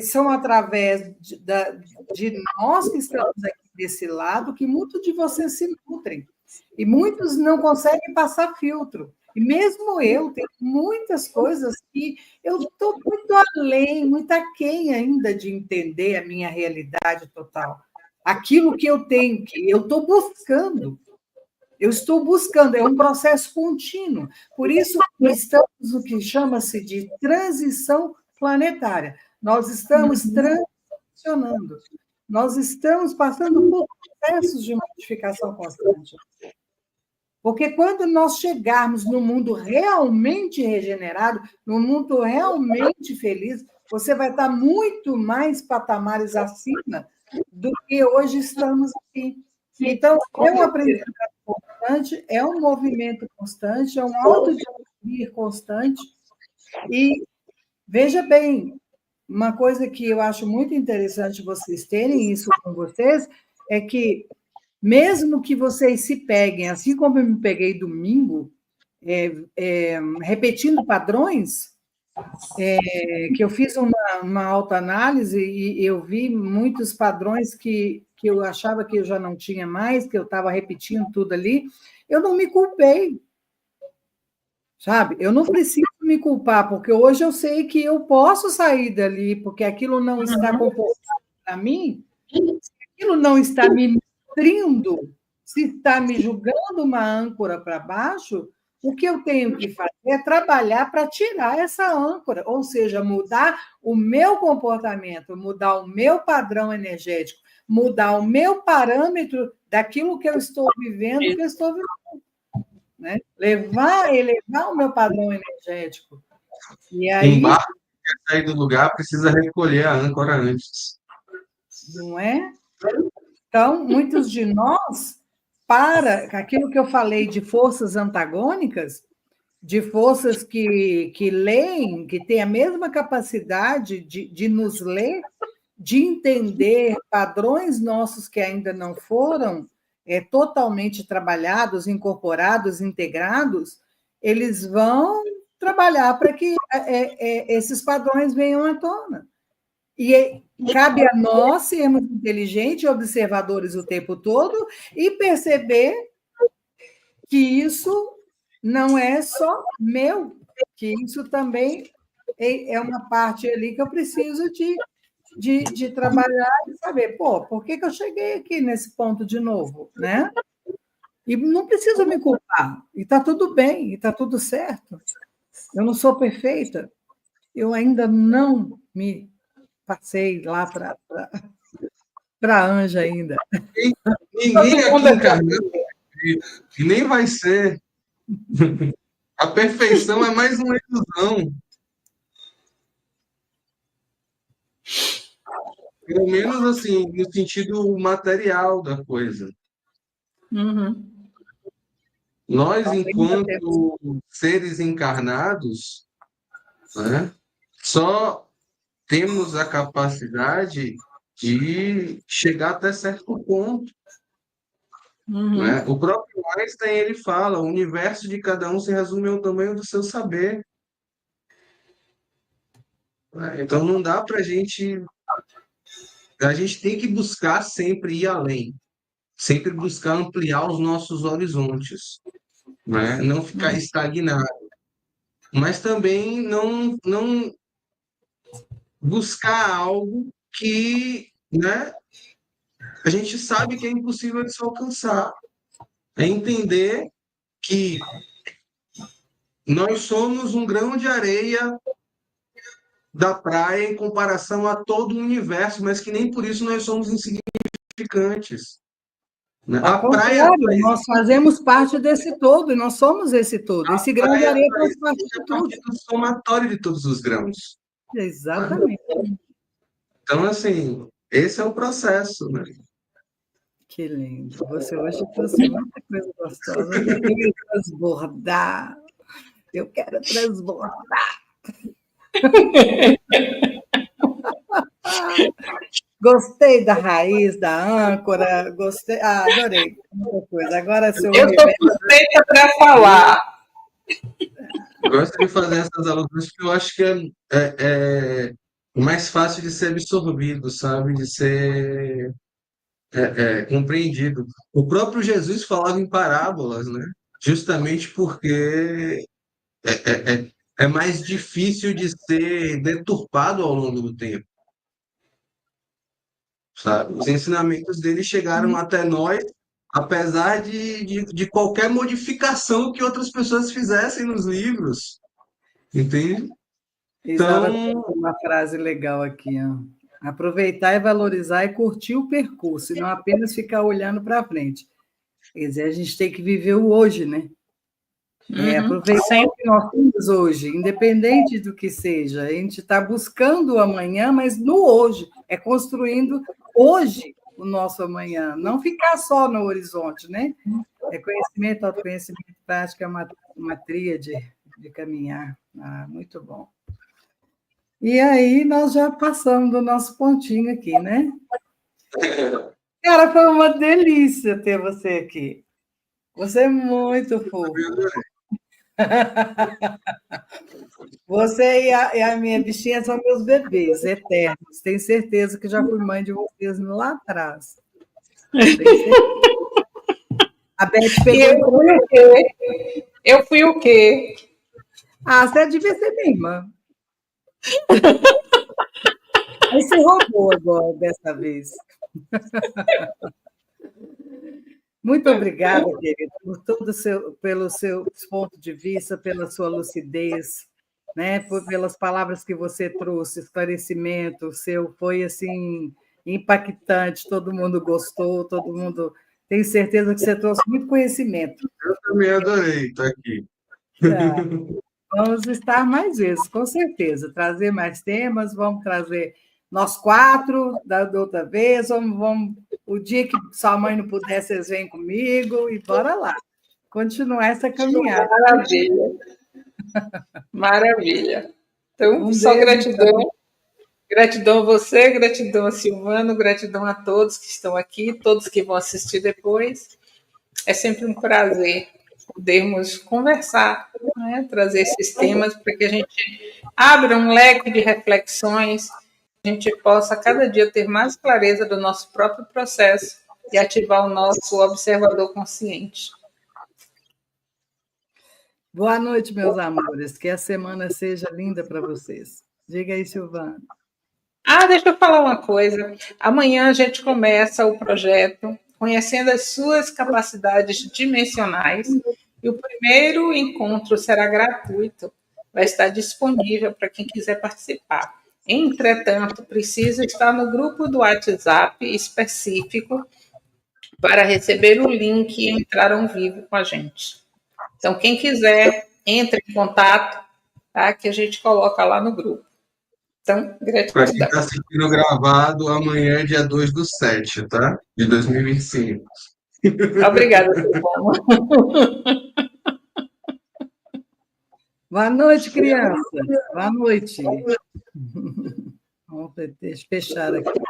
são através de nós que estamos aqui desse lado que muitos de vocês se nutrem, e muitos não conseguem passar filtro. E mesmo eu tenho muitas coisas que eu estou muito além, muito aquém ainda de entender a minha realidade total. Aquilo que eu tenho, que eu estou buscando. Eu estou buscando, é um processo contínuo. Por isso, estamos no que chama-se de transição planetária. Nós estamos transicionando. Nós estamos passando por processos de modificação constante. Porque quando nós chegarmos no mundo realmente regenerado, no mundo realmente feliz, você vai estar muito mais patamares acima do que hoje estamos aqui. Então, é um aprendizado constante, é um movimento constante, é um autodescobrir constante. E veja bem, uma coisa que eu acho muito interessante vocês terem isso com vocês é que, mesmo que vocês se peguem, assim como eu me peguei domingo, repetindo padrões, que eu fiz uma autoanálise e eu vi muitos padrões que eu achava que eu já não tinha mais, que eu estava repetindo tudo ali, eu não me culpei, sabe? Eu não preciso me culpar, porque hoje eu sei que eu posso sair dali, porque aquilo não está composto para mim, se aquilo não está me nutrindo, se está me julgando uma âncora para baixo, o que eu tenho que fazer é trabalhar para tirar essa âncora, ou seja, mudar o meu comportamento, mudar o meu padrão energético, mudar o meu parâmetro daquilo que eu estou vivendo, que eu estou vivendo. Né? Elevar o meu padrão energético. E aí, Um barco que quer sair do lugar precisa recolher a âncora antes. não é? Então, muitos de nós, para aquilo que eu falei de forças antagônicas, de forças que leem, que têm a mesma capacidade de nos ler, de entender padrões nossos que ainda não foram totalmente trabalhados, incorporados, integrados, eles vão trabalhar para que esses padrões venham à tona. E cabe a nós sermos inteligentes, observadores o tempo todo e perceber que isso não é só meu, que isso também é uma parte ali que eu preciso de trabalhar e saber, por que eu cheguei aqui nesse ponto de novo, né? E não preciso me culpar, e está tudo bem, e está tudo certo. Eu não sou perfeita, eu ainda não me passei lá para a Anja ainda. Ninguém aqui encarnado e nem vai ser. A perfeição é mais uma ilusão. Pelo menos assim, no sentido material da coisa. Uhum. Nós, Ainda temos. enquanto seres encarnados, né, só temos a capacidade de chegar até certo ponto, Uhum. né? O próprio Einstein, ele fala, o universo de cada um se resume ao tamanho do seu saber, né? Então não dá para a gente tem que buscar sempre ir além, sempre buscar ampliar os nossos horizontes, né? Não ficar estagnado, mas também não buscar algo que, né, a gente sabe que é impossível de se alcançar. É entender que nós somos um grão de areia da praia em comparação a todo o universo, mas que nem por isso nós somos insignificantes, né? Ao A praia só contrário, nós existe, fazemos parte desse todo, e nós somos esse todo. Esse grão de praia areia só faz parte existe de a tudo. partir do somatório de todos os grãos, né? Exatamente. Então, assim, esse é o processo, né? Que lindo. Você hoje trouxe muita coisa gostosa. Hoje eu quero transbordar. Eu quero transbordar. Gostei da raiz, da âncora, gostei. Ah, adorei. Muita coisa. Agora, seu Eu estou universo. suspeita para falar. Gosto de fazer essas alusões porque eu acho que é mais fácil de ser absorvido, sabe? De ser compreendido. O próprio Jesus falava em parábolas, né? Justamente porque é mais difícil de ser deturpado ao longo do tempo, sabe? Os ensinamentos dele chegaram até nós, apesar de qualquer modificação que outras pessoas fizessem nos livros, entende? Isaura Então, trouxe uma frase legal aqui, ó. Aproveitar e valorizar e curtir o percurso, e não apenas ficar olhando para frente. Quer dizer, a gente tem que viver o hoje, né? Aproveitar o Sempre. que nós temos hoje, independente do que seja. A gente está buscando o amanhã, mas no hoje. É construindo hoje o nosso amanhã. Não ficar só no horizonte, né? É conhecimento, autoconhecimento, prática, é uma tríade de caminhar. Ah, muito bom. E aí nós já passamos do nosso pontinho aqui, né? Cara, foi uma delícia ter você aqui. Você é muito fofo. Você e a minha bichinha são meus bebês eternos. Tenho certeza que já fui mãe de vocês lá atrás. Tenho certeza. A Beth pegou. Eu fui o quê? Eu fui o quê? Ah, você devia ser minha irmã. Aí você roubou agora, dessa vez. Muito obrigada, querido, por pelo seu ponto de vista, pela sua lucidez, né? Pelas palavras que você trouxe, esclarecimento, o seu foi assim impactante, todo mundo gostou, todo mundo. Tenho certeza que você trouxe muito conhecimento. eu também adorei estar aqui. Ah, vamos estar mais vezes, com certeza. Trazer mais temas, vamos trazer nós quatro da outra vez, o dia que sua mãe não puder, vocês vêm comigo e bora lá. Continuar essa caminhada. Maravilha. Maravilha. Então, só Beijo, gratidão. então. Gratidão a você, gratidão a Silvano, gratidão a todos que estão aqui, todos que vão assistir depois. É sempre um prazer podermos conversar, né? Trazer esses temas para que a gente abra um leque de reflexões, a gente possa cada dia ter mais clareza do nosso próprio processo e ativar o nosso observador consciente. Boa noite, meus amores. Que a semana seja linda para vocês. Diga aí, Silvana. Deixa eu falar uma coisa. Amanhã a gente começa o projeto Conhecendo as Suas Capacidades Dimensionais. E o primeiro encontro será gratuito. Vai estar disponível para quem quiser participar. Entretanto, precisa estar no grupo do WhatsApp específico para receber o link e entrar ao vivo com a gente. Então, quem quiser, entre em contato, tá? Que a gente coloca lá no grupo. Então, Para quem gratidão. está assistindo gravado, amanhã é dia 2/7, tá? De 2025. Obrigada, Silvana. Boa noite, crianças. Boa noite. Vamos fechar aqui.